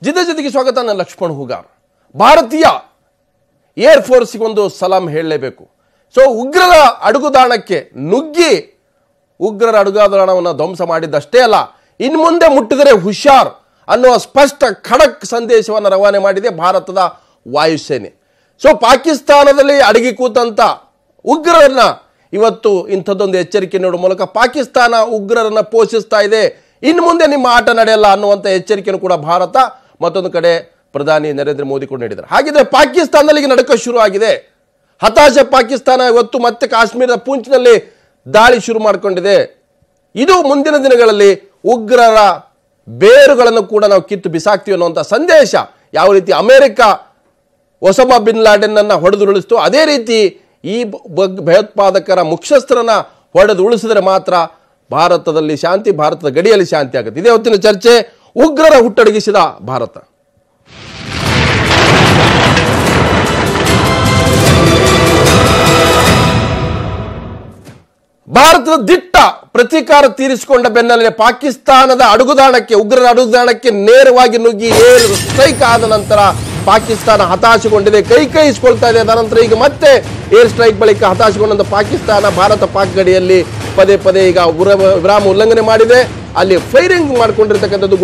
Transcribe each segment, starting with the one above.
ಜೊತೆಗೆ ಸ್ವಾಗತ. ನಾನು ಲಕ್ಷ್ಮಣ್ ಹುಗಾರ್. ಭಾರತೀಯ ಏರ್ ಫೋರ್ಸ್ಗೆ ಒಂದು ಸಲಾಂ ಹೇಳಲೇಬೇಕು. ಸೊ ಉಗ್ರರ ಅಡುಗುದಾಣಕ್ಕೆ ನುಗ್ಗಿ ಉಗ್ರರ ಅಡುಗುದಾಣವನ್ನು ಧ್ವಂಸ ಮಾಡಿದ್ದಷ್ಟೇ ಅಲ್ಲ, ಇನ್ನು ಮುಂದೆ ಮುಟ್ಟಿದರೆ ಹುಷಾರ್ ಅನ್ನುವ ಸ್ಪಷ್ಟ ಖಡಕ್ ಸಂದೇಶವನ್ನು ರವಾನೆ ಮಾಡಿದೆ ಭಾರತದ ವಾಯುಸೇನೆ. ಸೊ ಪಾಕಿಸ್ತಾನದಲ್ಲಿ ಅಡಗಿ ಕೂತಂತ ಉಗ್ರರನ್ನ ಇವತ್ತು ಇಂಥದ್ದೊಂದು ಎಚ್ಚರಿಕೆ ನೀಡುವ ಮೂಲಕ ಪಾಕಿಸ್ತಾನ ಉಗ್ರರನ್ನ ಪೋಷಿಸ್ತಾ ಇದೆ, ಇನ್ನು ಮುಂದೆ ನಿಮ್ಮ ಆಟ ನಡೆಯಲ್ಲ ಅನ್ನುವಂಥ ಎಚ್ಚರಿಕೆಯನ್ನು ಕೂಡ ಭಾರತ ಮತ್ತೊಂದು ಕಡೆ ಪ್ರಧಾನಿ ನರೇಂದ್ರ ಮೋದಿ ಕೂಡ ನೀಡಿದ್ದಾರೆ. ಹಾಗಿದ್ರೆ ಪಾಕಿಸ್ತಾನದಲ್ಲಿ ನಡುಕ ಶುರು ಆಗಿದೆ. ಹತಾಶ ಪಾಕಿಸ್ತಾನ ಇವತ್ತು ಮತ್ತೆ ಕಾಶ್ಮೀರದ ಪೂಂಚ್ನಲ್ಲಿ ದಾಳಿ ಶುರು ಮಾಡಿಕೊಂಡಿದೆ. ಇದು ಮುಂದಿನ ದಿನಗಳಲ್ಲಿ ಉಗ್ರರ ಬೇರುಗಳನ್ನು ಕೂಡ ನಾವು ಕಿತ್ತು ಬಿಸಾಕ್ತೀವಿ ಅನ್ನುವಂಥ ಸಂದೇಶ ಯಾವ ರೀತಿ ಅಮೆರಿಕ ಒಸಾಮಾ ಬಿನ್ ಲಾಡೆನ್ ಅನ್ನ ಹೊಡೆದು ಉಳಿಸ್ತು, ಅದೇ ರೀತಿ ಈ ಭಯೋತ್ಪಾದಕರ ಮುಖ್ಯಸ್ಥರನ್ನ ಹೊಡೆದು ಉಳಿಸಿದ್ರೆ ಮಾತ್ರ ಭಾರತದಲ್ಲಿ ಶಾಂತಿ, ಭಾರತದ ಗಡಿಯಲ್ಲಿ ಶಾಂತಿ ಆಗುತ್ತೆ. ಇದೇ ಹೊತ್ತಿನ ಚರ್ಚೆ. ಉಗ್ರರ ಹುಟ್ಟಡಗಿಸಿದ ಭಾರತ. ಭಾರತದ ದಿಟ್ಟ ಪ್ರತೀಕಾರ ತೀರಿಸಿಕೊಂಡ ಬೆನ್ನಲ್ಲೇ ಪಾಕಿಸ್ತಾನದ ಅಡುಗುದಾಣಕ್ಕೆ, ಉಗ್ರರ ಅಡುಗುದಾಣಕ್ಕೆ ನೇರವಾಗಿ ನುಗ್ಗಿ ಏರ್ ಸ್ಟ್ರೈಕ್ ಆದ ನಂತರ ಪಾಕಿಸ್ತಾನ ಹತಾಶಗೊಂಡಿದೆ, ಕೈ ಇಸ್ಕೊಳ್ತಾ ಇದೆ. ಅನಂತರ ಈಗ ಮತ್ತೆ ಏರ್ ಸ್ಟ್ರೈಕ್ ಬಳಿಕ ಹತಾಶಗೊಂಡಂತ ಪಾಕಿಸ್ತಾನ ಭಾರತ ಪಾಕ್ ಗಡಿಯಲ್ಲಿ ಪದೇ ಈಗ ವಿರಾಮ ಉಲ್ಲಂಘನೆ ಮಾಡಿದೆ. ಅಲ್ಲಿ ಫೈರಿಂಗ್ ಮಾಡಿಕೊಂಡಿರ್ತಕ್ಕಂಥದ್ದು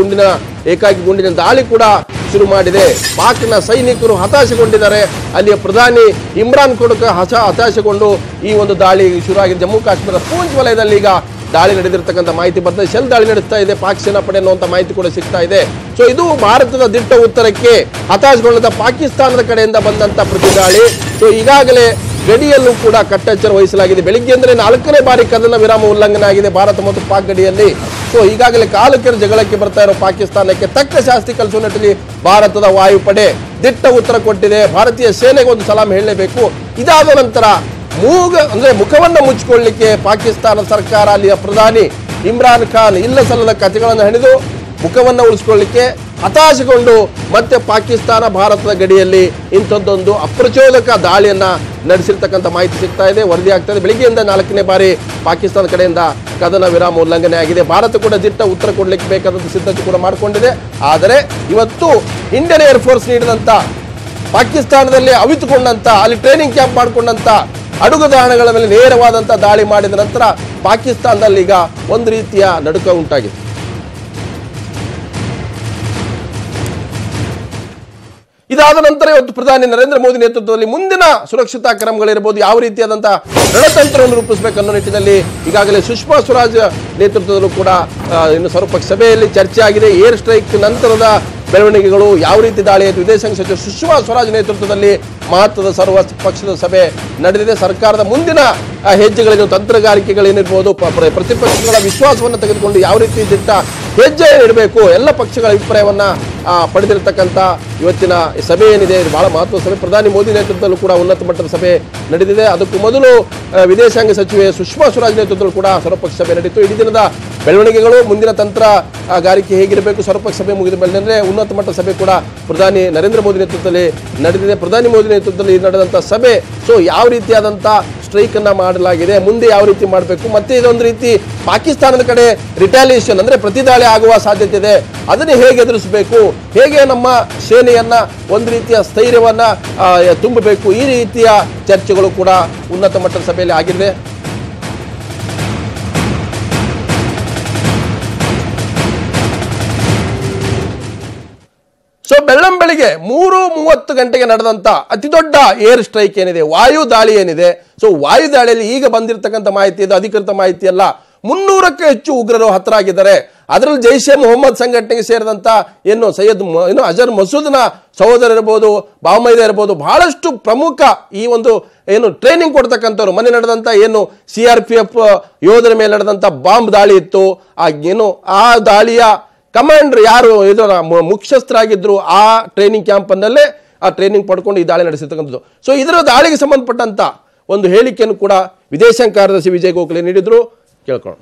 ಏಕಾಗಿ ಗುಂಡಿನ ದಾಳಿ ಕೂಡ ಶುರು ಮಾಡಿದೆ. ಪಾಕ್ನ ಸೈನಿಕರು ಹತಾಶಗೊಂಡಿದ್ದಾರೆ. ಅಲ್ಲಿಯ ಪ್ರಧಾನಿ ಇಮ್ರಾನ್ ಕೂಡ ಹತಾಶಗೊಂಡು ಈ ಒಂದು ದಾಳಿ ಶುರು ಆಗಿದೆ. ಜಮ್ಮು ಕಾಶ್ಮೀರದ ಪೂಂಚ್ ವಲಯದಲ್ಲಿ ಈಗ ದಾಳಿ ನಡೆದಿರ್ತಕ್ಕಂಥ ಮಾಹಿತಿ ಬರ್ತದೆ. ಶೆಲ್ ದಾಳಿ ನಡೆಸ್ತಾ ಇದೆ ಪಾಕ್ ಸೇನಾಪಡೆ ಅನ್ನುವಂಥ ಮಾಹಿತಿ ಕೂಡ ಸಿಗ್ತಾ ಇದೆ. ಸೊ ಇದು ಭಾರತದ ದಿಟ್ಟ ಉತ್ತರಕ್ಕೆ ಹತಾಶಗೊಂಡ ಪಾಕಿಸ್ತಾನದ ಕಡೆಯಿಂದ ಬಂದಂತ ಪ್ರತಿ ದಾಳಿ. ಸೊ ಈಗಾಗಲೇ ಗಡಿಯಲ್ಲೂ ಕೂಡ ಕಟ್ಟೆಚ್ಚರ ವಹಿಸಲಾಗಿದೆ. ಬೆಳಿಗ್ಗೆ ಅಂದರೆ 4ನೇ ಬಾರಿ ಕದನ ವಿರಾಮ ಉಲ್ಲಂಘನೆ ಆಗಿದೆ ಭಾರತ ಮತ್ತು ಪಾಕ್ ಗಡಿಯಲ್ಲಿ. ಸೊ ಈಗಾಗಲೇ ಕಾಲುಕೆರೆ ಜಗಳಕ್ಕೆ ಬರ್ತಾ ಇರೋ ಪಾಕಿಸ್ತಾನಕ್ಕೆ ತಕ್ಕ ಶಾಸ್ತಿ ಕಲಿಸುವ ನಿಟ್ಟಿನಲ್ಲಿ ಭಾರತದ ವಾಯುಪಡೆ ದಿಟ್ಟ ಉತ್ತರ ಕೊಟ್ಟಿದೆ. ಭಾರತೀಯ ಸೇನೆಗೆ ಒಂದು ಸಲಾಂ ಹೇಳಲೇಬೇಕು. ಇದಾದ ನಂತರ ಮುಖವನ್ನು ಮುಚ್ಚಿಕೊಳ್ಳಲಿಕ್ಕೆ ಪಾಕಿಸ್ತಾನ ಸರ್ಕಾರ, ಅಲ್ಲಿಯ ಪ್ರಧಾನಿ ಇಮ್ರಾನ್ ಖಾನ್ ಇಲ್ಲ ಸಲ್ಲದ ಕಥೆಗಳನ್ನು ಹೆಣೆದು ಮುಖವನ್ನು ಉಳಿಸಿಕೊಳ್ಳಲಿಕ್ಕೆ ಹತಾಶಗೊಂಡು ಮತ್ತೆ ಪಾಕಿಸ್ತಾನ ಭಾರತದ ಗಡಿಯಲ್ಲಿ ಇಂಥದ್ದೊಂದು ಅಪ್ರಚೋದಕ ದಾಳಿಯನ್ನ ನಡೆಸಿರ್ತಕ್ಕಂಥ ಮಾಹಿತಿ ಸಿಗ್ತಾ ಇದೆ, ವರದಿ ಆಗ್ತಾ ಇದೆ. ಬೆಳಿಗ್ಗೆಯಿಂದ 4ನೇ ಬಾರಿ ಪಾಕಿಸ್ತಾನ ಕಡೆಯಿಂದ ಕದನ ವಿರಾಮ ಉಲ್ಲಂಘನೆ ಆಗಿದೆ. ಭಾರತ ಕೂಡ ದಿಟ್ಟ ಉತ್ತರ ಕೊಡಲಿಕ್ಕೆ ಬೇಕಾದಂಥ ಸಿದ್ಧತೆ ಕೂಡ ಮಾಡಿಕೊಂಡಿದೆ. ಆದರೆ ಇವತ್ತು ಇಂಡಿಯನ್ ಏರ್ ಫೋರ್ಸ್ ನೀಡಿದಂಥ ಪಾಕಿಸ್ತಾನದಲ್ಲಿ ಅವಿತುಕೊಂಡಂತ, ಅಲ್ಲಿ ಟ್ರೈನಿಂಗ್ ಕ್ಯಾಂಪ್ ಮಾಡಿಕೊಂಡಂತ ಅಡುಗುದಾಣಗಳ ಮೇಲೆ ನೇರವಾದಂಥ ದಾಳಿ ಮಾಡಿದ ನಂತರ ಪಾಕಿಸ್ತಾನದಲ್ಲಿ ಈಗ ಒಂದು ರೀತಿಯ ನಡುಕ ಉಂಟಾಗಿದೆ. ಇದಾದ ನಂತರ ಇವತ್ತು ಪ್ರಧಾನಿ ನರೇಂದ್ರ ಮೋದಿ ನೇತೃತ್ವದಲ್ಲಿ ಮುಂದಿನ ಸುರಕ್ಷತಾ ಕ್ರಮಗಳಿರಬಹುದು, ಯಾವ ರೀತಿಯಾದಂತಹ ರಣತಂತ್ರವನ್ನು ರೂಪಿಸಬೇಕು ಅನ್ನೋ ನಿಟ್ಟಿನಲ್ಲಿ ಈಗಾಗಲೇ ಸುಷ್ಮಾ ಸ್ವರಾಜ್ ನೇತೃತ್ವದಲ್ಲೂ ಕೂಡ ಇನ್ನು ಸರ್ವಪಕ್ಷ ಸಭೆಯಲ್ಲಿ ಚರ್ಚೆ ಆಗಿದೆ. ಏರ್ ಸ್ಟ್ರೈಕ್ ನಂತರದ ಬೆಳವಣಿಗೆಗಳು ಯಾವ ರೀತಿ ದಾಳಿ ಆಯಿತು, ವಿದೇಶಾಂಗ ಸಚಿವ ಸುಷ್ಮಾ ಸ್ವರಾಜ್ ನೇತೃತ್ವದಲ್ಲಿ ಮಹತ್ವದ ಸರ್ವ ಪಕ್ಷದ ಸಭೆ ನಡೆದಿದೆ. ಸರ್ಕಾರದ ಮುಂದಿನ ಹೆಜ್ಜೆಗಳೇನು, ತಂತ್ರಗಾರಿಕೆಗಳೇನಿರ್ಬೋದು, ಪ್ರತಿಪಕ್ಷಗಳ ವಿಶ್ವಾಸವನ್ನು ತೆಗೆದುಕೊಂಡು ಯಾವ ರೀತಿ ದಿಟ್ಟ ಹೆಜ್ಜೆ ಇಡಬೇಕು, ಎಲ್ಲ ಪಕ್ಷಗಳ ಅಭಿಪ್ರಾಯವನ್ನ ಪಡೆದಿರತಕ್ಕಂಥ ಇವತ್ತಿನ ಸಭೆ ಏನಿದೆ ಬಹಳ ಮಹತ್ವದ ಸಭೆ. ಪ್ರಧಾನಿ ಮೋದಿ ನೇತೃತ್ವದಲ್ಲೂ ಕೂಡ ಉನ್ನತ ಮಟ್ಟದ ಸಭೆ ನಡೆದಿದೆ. ಅದಕ್ಕೂ ಮೊದಲು ವಿದೇಶಾಂಗ ಸಚಿವೆ ಸುಷ್ಮಾ ಸ್ವರಾಜ್ ನೇತೃತ್ವದಲ್ಲೂ ಕೂಡ ಸರ್ವಪಕ್ಷ ಸಭೆ ನಡೆಯಿತು. ಇಡೀ ದಿನದ ಬೆಳವಣಿಗೆಗಳು, ಮುಂದಿನ ತಂತ್ರಗಾರಿಕೆ ಹೇಗಿರಬೇಕು, ಸರ್ವಪಕ್ಷ ಸಭೆ ಮುಗಿದ ಮೇಲೆ ಉನ್ನತ ಮಟ್ಟದ ಸಭೆ ಕೂಡ ಪ್ರಧಾನಿ ನರೇಂದ್ರ ಮೋದಿ ನೇತೃತ್ವದಲ್ಲಿ ನಡೆದಿದೆ. ಪ್ರಧಾನಿ ಮೋದಿ ನೇತೃತ್ವದಲ್ಲಿ ನಡೆದಂಥ ಸಭೆ. ಸೊ ಯಾವ ರೀತಿಯಾದಂಥ ಸ್ಟ್ರೈಕ್ ಅನ್ನ ಮಾಡಲಾಗಿದೆ, ಮುಂದೆ ಯಾವ ರೀತಿ ಮಾಡಬೇಕು, ಮತ್ತೆ ಇದೊಂದು ರೀತಿ ಪಾಕಿಸ್ತಾನದ ಕಡೆ ರಿಟಾಲಿಯೇಷನ್ ಅಂದ್ರೆ ಪ್ರತಿದಾಳಿ ಆಗುವ ಸಾಧ್ಯತೆ ಇದೆ, ಅದನ್ನೇ ಹೇಗೆ ಎದುರಿಸಬೇಕು, ಹೇಗೆ ನಮ್ಮ ಸೇನೆಯನ್ನ ಒಂದು ರೀತಿಯ ಸ್ಥೈರ್ಯವನ್ನ ತುಂಬಬೇಕು, ಈ ರೀತಿಯ ಚರ್ಚೆಗಳು ಕೂಡ ಉನ್ನತ ಮಟ್ಟದ ಸಭೆಯಲ್ಲಿ ಆಗಿದೆ. ಸೊ ಬೆಳ್ಳಂಬೆಳಿಗ್ಗೆ 3:30 ಗಂಟೆಗೆ ನಡೆದಂತ ಅತಿ ದೊಡ್ಡ ಏರ್ ಸ್ಟ್ರೈಕ್ ಏನಿದೆ, ವಾಯು ದಾಳಿ ಏನಿದೆ, ಸೊ ವಾಯು ದಾಳಿಯಲ್ಲಿ ಈಗ ಬಂದಿರತಕ್ಕಂಥ ಮಾಹಿತಿ, ಇದು ಅಧಿಕೃತ ಮಾಹಿತಿ ಅಲ್ಲ, 300ಕ್ಕೂ ಹೆಚ್ಚು ಉಗ್ರರು ಹತರಾಗಿದ್ದಾರೆ. ಅದರಲ್ಲಿ ಜೈಷೆ ಮೊಹಮ್ಮದ್ ಸಂಘಟನೆಗೆ ಸೇರಿದಂತ ಅಜರ್ ಮಸೂದ್ನ ಸಹೋದರ ಇರಬಹುದು, ಬಾಮೈದ ಇರಬಹುದು, ಬಹಳಷ್ಟು ಪ್ರಮುಖ ಈ ಒಂದು ಟ್ರೈನಿಂಗ್ ಕೊಡ್ತಕ್ಕಂಥವ್ರು. ಮೊನ್ನೆ ನಡೆದಂತ CRPF ಯೋಧರ ಮೇಲೆ ನಡೆದಂತ ಬಾಂಬ್ ದಾಳಿ ಇತ್ತು. ಆ ದಾಳಿಯ ಕಮಾಂಡರ್ ಯಾರು ಇದರ ಮುಖ್ಯಸ್ಥರಾಗಿದ್ರು, ಆ ಟ್ರೈನಿಂಗ್ ಕ್ಯಾಂಪ್ ಅನ್ನಲ್ಲೇ ಆ ಟ್ರೈನಿಂಗ್ ಪಡ್ಕೊಂಡು ಈ ದಾಳಿ ನಡೆಸಿರ್ತಕ್ಕಂಥದ್ದು. ಸೊ ಇದರ ದಾಳಿಗೆ ಸಂಬಂಧಪಟ್ಟಂತ ಒಂದು ಹೇಳಿಕೆಯನ್ನು ಕೂಡ ವಿದೇಶಾಂಗ ಕಾರ್ಯದರ್ಶಿ ವಿಜಯ್ ಗೋಖಲೆ ನೀಡಿದ್ರು. ಕೇಳ್ಕೊಳ್ಳೋಣ.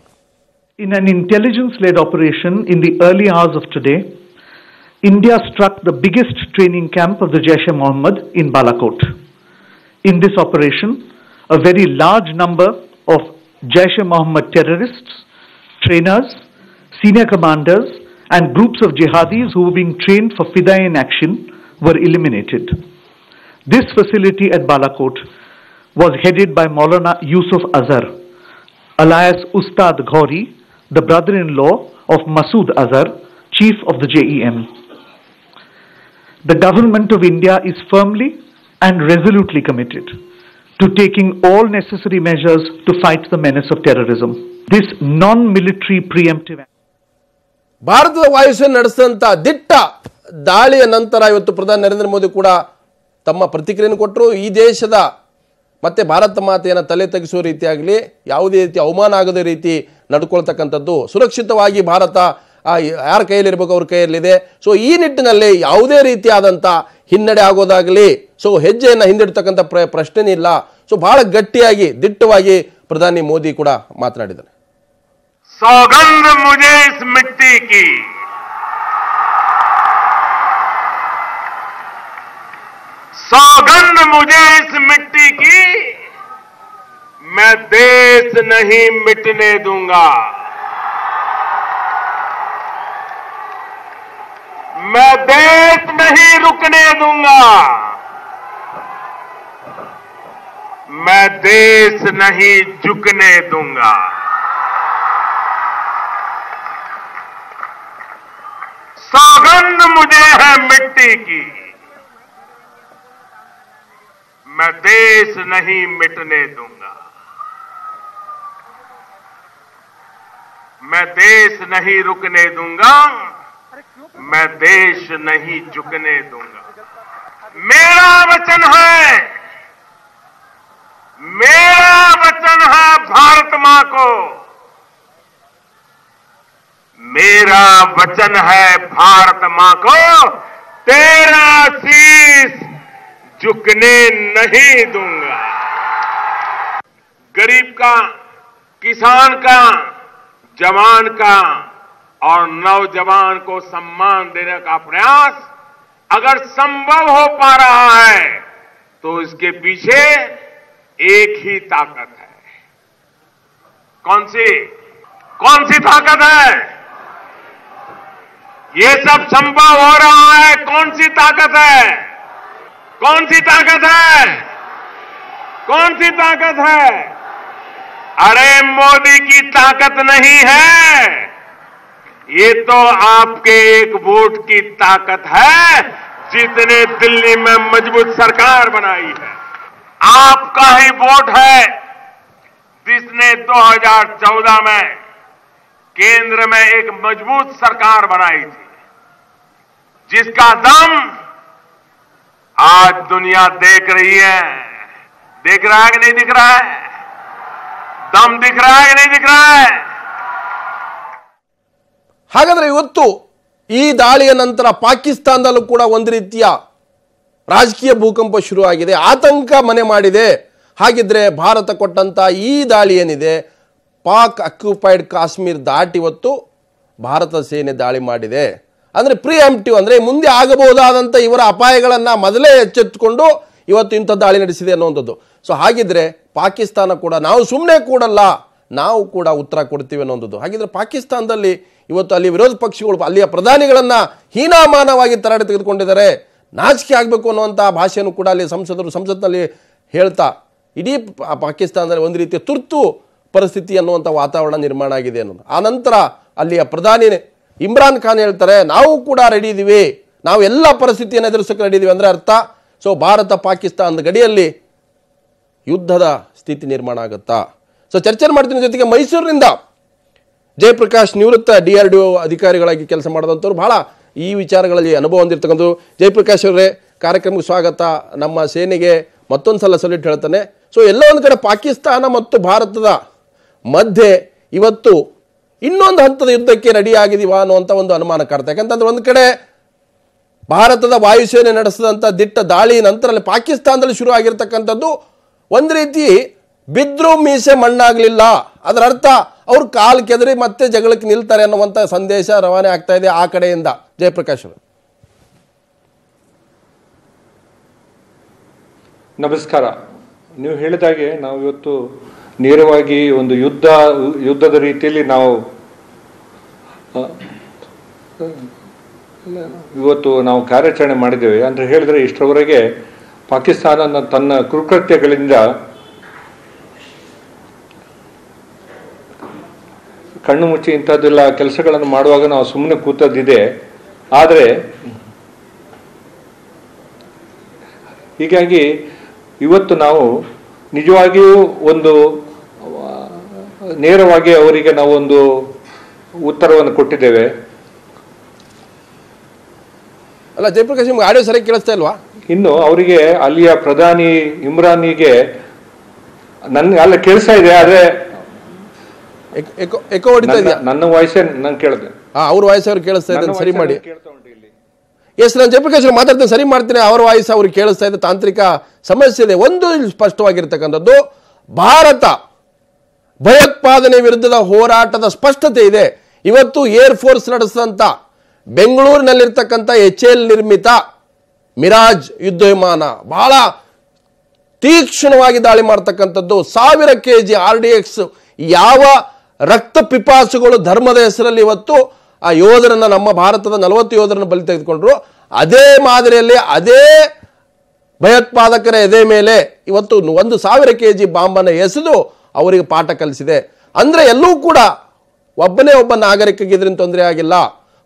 In an intelligence-led operation in the early hours of today, India struck the biggest training camp of the Jaish-e-Mohammed in Balakot. In this operation, a very large number of Jaish-e-Mohammed terrorists, trainers, senior commanders and groups of jihadis who were being trained for Fidaiin action were eliminated. This facility at Balakot was headed by Maulana Yusuf Azhar, alias Ustad Ghori, the brother-in-law of Masood Azhar, chief of the JEM. The government of India is firmly and resolutely committed to taking all necessary measures to fight the menace of terrorism. This non-military preemptive action. ಭಾರತದ ವಾಯುಸೇನೆ ನಡೆಸಿದಂಥ ದಿಟ್ಟ ದಾಳಿಯ ನಂತರ ಇವತ್ತು ಪ್ರಧಾನಿ ನರೇಂದ್ರ ಮೋದಿ ಕೂಡ ತಮ್ಮ ಪ್ರತಿಕ್ರಿಯೆಯನ್ನು ಕೊಟ್ಟರು. ಈ ದೇಶದ ಮತ್ತೆ ಭಾರತ ಮಾತೆಯನ್ನು ತಲೆ ತಗ್ಗಿಸುವ ರೀತಿಯಾಗಲಿ ಯಾವುದೇ ರೀತಿ ಅವಮಾನ ಆಗದ ರೀತಿ ನಡ್ಕೊಳ್ತಕ್ಕಂಥದ್ದು, ಸುರಕ್ಷಿತವಾಗಿ ಭಾರತ ಯಾರ ಕೈಯಲ್ಲಿರಬೇಕು ಅವ್ರ ಕೈಯಲ್ಲಿದೆ. ಸೊ ಈ ನಿಟ್ಟಿನಲ್ಲಿ ಯಾವುದೇ ರೀತಿಯಾದಂಥ ಹಿನ್ನಡೆ ಆಗೋದಾಗಲಿ, ಸೊ ಹೆಜ್ಜೆಯನ್ನು ಹಿಂದಿಡ್ತಕ್ಕಂಥ ಪ್ರಶ್ನೆನೇ ಇಲ್ಲ. ಸೊ ಬಹಳ ಗಟ್ಟಿಯಾಗಿ ದಿಟ್ಟವಾಗಿ ಪ್ರಧಾನಿ ಮೋದಿ ಕೂಡ ಮಾತನಾಡಿದ್ದಾರೆ. सौगंध मुझे इस मिट्टी की, सौगंध मुझे इस मिट्टी की, मैं देश नहीं मिटने दूंगा, मैं देश नहीं रुकने दूंगा, मैं देश नहीं झुकने दूंगा. सौगंध मुझे है मिट्टी की, मैं देश नहीं मिटने दूंगा, मैं देश नहीं रुकने दूंगा, मैं देश नहीं झुकने दूंगा. मेरा वचन है, मेरा वचन है भारत मां को, मेरा वचन है भारत मां को, तेरा शीश झुकने नहीं दूंगा. गरीब का, किसान का, जवान का और नौजवान को सम्मान देने का प्रयास अगर संभव हो पा रहा है तो इसके पीछे एक ही ताकत है. कौन सी ताकत है? ये सब संभव हो रहा है. कौन सी ताकत है? कौन सी ताकत है? कौन सी ताकत है? अरे मोदी की ताकत नहीं है, ये तो आपके एक वोट की ताकत है जितने दिल्ली में मजबूत सरकार बनाई है. आपका ही वोट है जिसने 2014 में केंद्र में एक मजबूत सरकार बनाई थी, जिसका दम आज दुनिया देख रही है. देख रहा है कि नहीं दिख रहा है? दम दिख रहा है कि नहीं दिख रहा है? ಹಾಗಾದ್ರೆ ಇವತ್ತು ಈ ದಾಳಿಯ ನಂತರ ಪಾಕಿಸ್ತಾನದಲ್ಲೂ ಕೂಡ ಒಂದು ರೀತಿಯ ರಾಜಕೀಯ ಭೂಕಂಪ ಶುರುವಾಗಿದೆ, ಆತಂಕ ಮನೆ ಮಾಡಿದೆ. ಹಾಗಿದ್ರೆ ಭಾರತ ಕೊಟ್ಟಂತ ಈ ದಾಳಿ ಏನಿದೆ, ಪಾಕ್ ಅಕ್ಯುಪೈಡ್ ಕಾಶ್ಮೀರ್ ದಾಟಿ ಇವತ್ತು ಭಾರತ ಸೇನೆ ದಾಳಿ ಮಾಡಿದೆ. ಅಂದರೆ ಪ್ರಿಎಂಪ್ಟಿವ್, ಅಂದರೆ ಮುಂದೆ ಆಗಬಹುದಾದಂಥ ಇವರ ಅಪಾಯಗಳನ್ನು ಮೊದಲೇ ಎಚ್ಚೆತ್ತುಕೊಂಡು ಇವತ್ತು ಇಂಥ ದಾಳಿ ನಡೆಸಿದೆ ಅನ್ನುವಂಥದ್ದು. ಸೊ ಹಾಗಿದ್ರೆ ಪಾಕಿಸ್ತಾನ ಕೂಡ ನಾವು ಸುಮ್ಮನೆ ಕೂಡಲ್ಲ, ನಾವು ಕೂಡ ಉತ್ತರ ಕೊಡ್ತೀವಿ ಅನ್ನೋಂಥದ್ದು. ಹಾಗಿದ್ರೆ ಪಾಕಿಸ್ತಾನದಲ್ಲಿ ಇವತ್ತು ಅಲ್ಲಿ ವಿರೋಧ ಪಕ್ಷಗಳು ಅಲ್ಲಿಯ ಪ್ರಧಾನಿಗಳನ್ನು ಹೀನಾಮಾನವಾಗಿ ತರಾಟೆ ತೆಗೆದುಕೊಂಡಿದ್ದಾರೆ. ನಾಚಿಕೆ ಆಗಬೇಕು ಅನ್ನುವಂಥ ಭಾಷೆಯನ್ನು ಕೂಡ ಅಲ್ಲಿ ಸಂಸತ್ನಲ್ಲಿ ಹೇಳ್ತಾ ಇಡೀ ಪಾಕಿಸ್ತಾನದಲ್ಲಿ ಒಂದು ರೀತಿಯ ತುರ್ತು ಪರಿಸ್ಥಿತಿ ಅನ್ನುವಂಥ ವಾತಾವರಣ ನಿರ್ಮಾಣ ಆಗಿದೆ ಅನ್ನೋದು. ಆ ನಂತರ ಅಲ್ಲಿಯ ಪ್ರಧಾನಿ ಇಮ್ರಾನ್ ಖಾನ್ ಹೇಳ್ತಾರೆ, ನಾವು ಕೂಡ ರೆಡಿ ಇದ್ದೀವಿ, ನಾವು ಎಲ್ಲ ಪರಿಸ್ಥಿತಿಯನ್ನು ಎದುರಿಸೋಕೆ ರೆಡಿ ಇದ್ದೀವಿ. ಅಂದರೆ ಅರ್ಥ, ಸೊ ಭಾರತ ಪಾಕಿಸ್ತಾನದ ಗಡಿಯಲ್ಲಿ ಯುದ್ಧದ ಸ್ಥಿತಿ ನಿರ್ಮಾಣ ಆಗುತ್ತಾ? ಸೊ ಚರ್ಚೆ ಮಾಡ್ತೀನಿ. ಜೊತೆಗೆ ಮೈಸೂರಿನಿಂದ ಜಯಪ್ರಕಾಶ್ ನಿವೃತ್ತ DRDO ಅಧಿಕಾರಿಗಳಾಗಿ ಕೆಲಸ ಮಾಡಿದಂಥವ್ರು, ಬಹಳ ಈ ವಿಚಾರಗಳಲ್ಲಿ ಅನುಭವ ಹೊಂದಿರತಕ್ಕಂಥ ಜಯಪ್ರಕಾಶ್ ಅವರೇ, ಕಾರ್ಯಕ್ರಮಕ್ಕೆ ಸ್ವಾಗತ. ನಮ್ಮ ಸೇನೆಗೆ ಮತ್ತೊಂದು ಸಲ ಸಲ್ಯೂಟ್ ಹೇಳ್ತಾನೆ. ಸೊ ಎಲ್ಲ ಒಂದು ಕಡೆ ಪಾಕಿಸ್ತಾನ ಮತ್ತು ಭಾರತದ ಮಧ್ಯೆ ಇವತ್ತು ಇನ್ನೊಂದು ಹಂತದ ಯುದ್ಧಕ್ಕೆ ರೆಡಿ ಆಗಿದೀವ ಅನ್ನುವಂಥ ಒಂದು ಅನುಮಾನ ಕಾಡ್ತಾ. ಯಾಕಂತಂದ್ರೆ ಒಂದು ಕಡೆ ಭಾರತದ ವಾಯುಸೇನೆ ನಡೆಸಿದಂಥ ದಿಟ್ಟ ದಾಳಿ ನಂತರ ಅಲ್ಲಿ ಪಾಕಿಸ್ತಾನದಲ್ಲಿ ಶುರು ಆಗಿರ್ತಕ್ಕಂಥದ್ದು ಒಂದು ರೀತಿ ಬಿದ್ರು ಮೀಸೆ ಮಣ್ಣಾಗಲಿಲ್ಲ, ಅದರ ಅರ್ಥ ಅವ್ರು ಕಾಲು ಕೆದರಿ ಮತ್ತೆ ಜಗಳಕ್ಕೆ ನಿಲ್ತಾರೆ ಅನ್ನುವಂಥ ಸಂದೇಶ ರವಾನೆ ಆಗ್ತಾ ಇದೆ ಆ ಕಡೆಯಿಂದ. ಜಯಪ್ರಕಾಶ್ ಅವರು ನಮಸ್ಕಾರ. ನೀವು ಹೇಳಿದಾಗೆ ನಾವು ಇವತ್ತು ನೇರವಾಗಿ ಒಂದು ಯುದ್ಧದ ರೀತಿಯಲ್ಲಿ ನಾವು ಇವತ್ತು ನಾವು ಕಾರ್ಯಾಚರಣೆ ಮಾಡಿದ್ದೇವೆ ಅಂತ ಹೇಳಿದ್ರೆ ಇಷ್ಟರವರೆಗೆ ಪಾಕಿಸ್ತಾನ ತನ್ನ ಕುಕೃತ್ಯಗಳಿಂದ ಕಣ್ಣು ಮುಚ್ಚಿ ಇಂಥದ್ದೆಲ್ಲ ಕೆಲಸಗಳನ್ನು ಮಾಡುವಾಗ ನಾವು ಸುಮ್ಮನೆ ಕೂತದ್ದಿದೆ. ಆದರೆ ಹೀಗಾಗಿ ಇವತ್ತು ನಾವು ನಿಜವಾಗಿಯೂ ಒಂದು ನೇರವಾಗಿ ಅವರಿಗೆ ನಾವು ಒಂದು ಉತ್ತರವನ್ನು ಕೊಟ್ಟಿದ್ದೇವೆ. ಅಲ್ಲ ಜಯಪ್ರಕಾಶ್, ನಿಮ್ಗೆ ಆಡಿಯೋ ಸರಿಯಾಗಿ ಕೇಳಿಸ್ತಾ ಇಲ್ವಾ? ಇನ್ನು ಅವರಿಗೆ ಅಲ್ಲಿಯ ಪ್ರಧಾನಿ ಇಮ್ರಾನಿಗೆ ಅಲ್ಲ ಕೇಳಿಸ್ತಾ ಇದೆ, ಆದ್ರೆ ಎಕೋ ಹೊಡಿತಾ ಇದೆಯಾ? ನನ್ನ ವಾಯ್ಸೇ ನಾನು ಕೇಳಿದೆ. ಅವ್ರ ವಾಯ್ಸ್ ಅವ್ರು ಕೇಳಿಸ್ತಾ ಇದೆ, ಸರಿ ಮಾಡಿ. ಎಸ್, ನಾನು ಜಯಪ್ರಕಾಶ್ ಮಾತಾಡ್ತೇನೆ, ಸರಿ ಮಾಡ್ತೇನೆ. ಅವ್ರ ವಾಯ್ಸ್ ಅವ್ರಿಗೆ ಕೇಳಿಸ್ತಾ ಇದೆ, ತಾಂತ್ರಿಕ ಸಮಸ್ಯೆ ಇದೆ. ಒಂದು ಸ್ಪಷ್ಟವಾಗಿರ್ತಕ್ಕಂಥದ್ದು, ಭಾರತ ಭಯೋತ್ಪಾದನೆ ವಿರುದ್ಧದ ಹೋರಾಟದ ಸ್ಪಷ್ಟತೆ ಇದೆ. ಇವತ್ತು ಏರ್ ಫೋರ್ಸ್ ನಡೆಸಿದಂಥ ಬೆಂಗಳೂರಿನಲ್ಲಿರ್ತಕ್ಕಂಥ HAL ನಿರ್ಮಿತ ಮಿರಾಜ್ ಯುದ್ಧ ವಿಮಾನ ಬಹಳ ತೀಕ್ಷ್ಣವಾಗಿ ದಾಳಿ ಮಾಡ್ತಕ್ಕಂಥದ್ದು. 1000 kg RDX ಯಾವ ರಕ್ತ ಪಿಪಾಸುಗಳು ಧರ್ಮದ ಹೆಸರಲ್ಲಿ ಇವತ್ತು ಆ ಯೋಧರನ್ನ, ನಮ್ಮ ಭಾರತದ 40 ಯೋಧರನ್ನು ಬಲಿ ತೆಗೆದುಕೊಂಡ್ರು. ಅದೇ ಮಾದರಿಯಲ್ಲಿ ಅದೇ ಭಯೋತ್ಪಾದಕರ ಎದೆ ಮೇಲೆ ಇವತ್ತು 1000 kg ಬಾಂಬನ್ನು ಎಸೆದು ಅವರಿಗೆ ಪಾಠ ಕಲಿಸಿದೆ. ಅಂದ್ರೆ ಎಲ್ಲೂ ಕೂಡ ಒಬ್ಬ ನಾಗರಿಕರಿಗೆ ಇದರಿಂದ ತೊಂದರೆ ಆಗಿಲ್ಲ,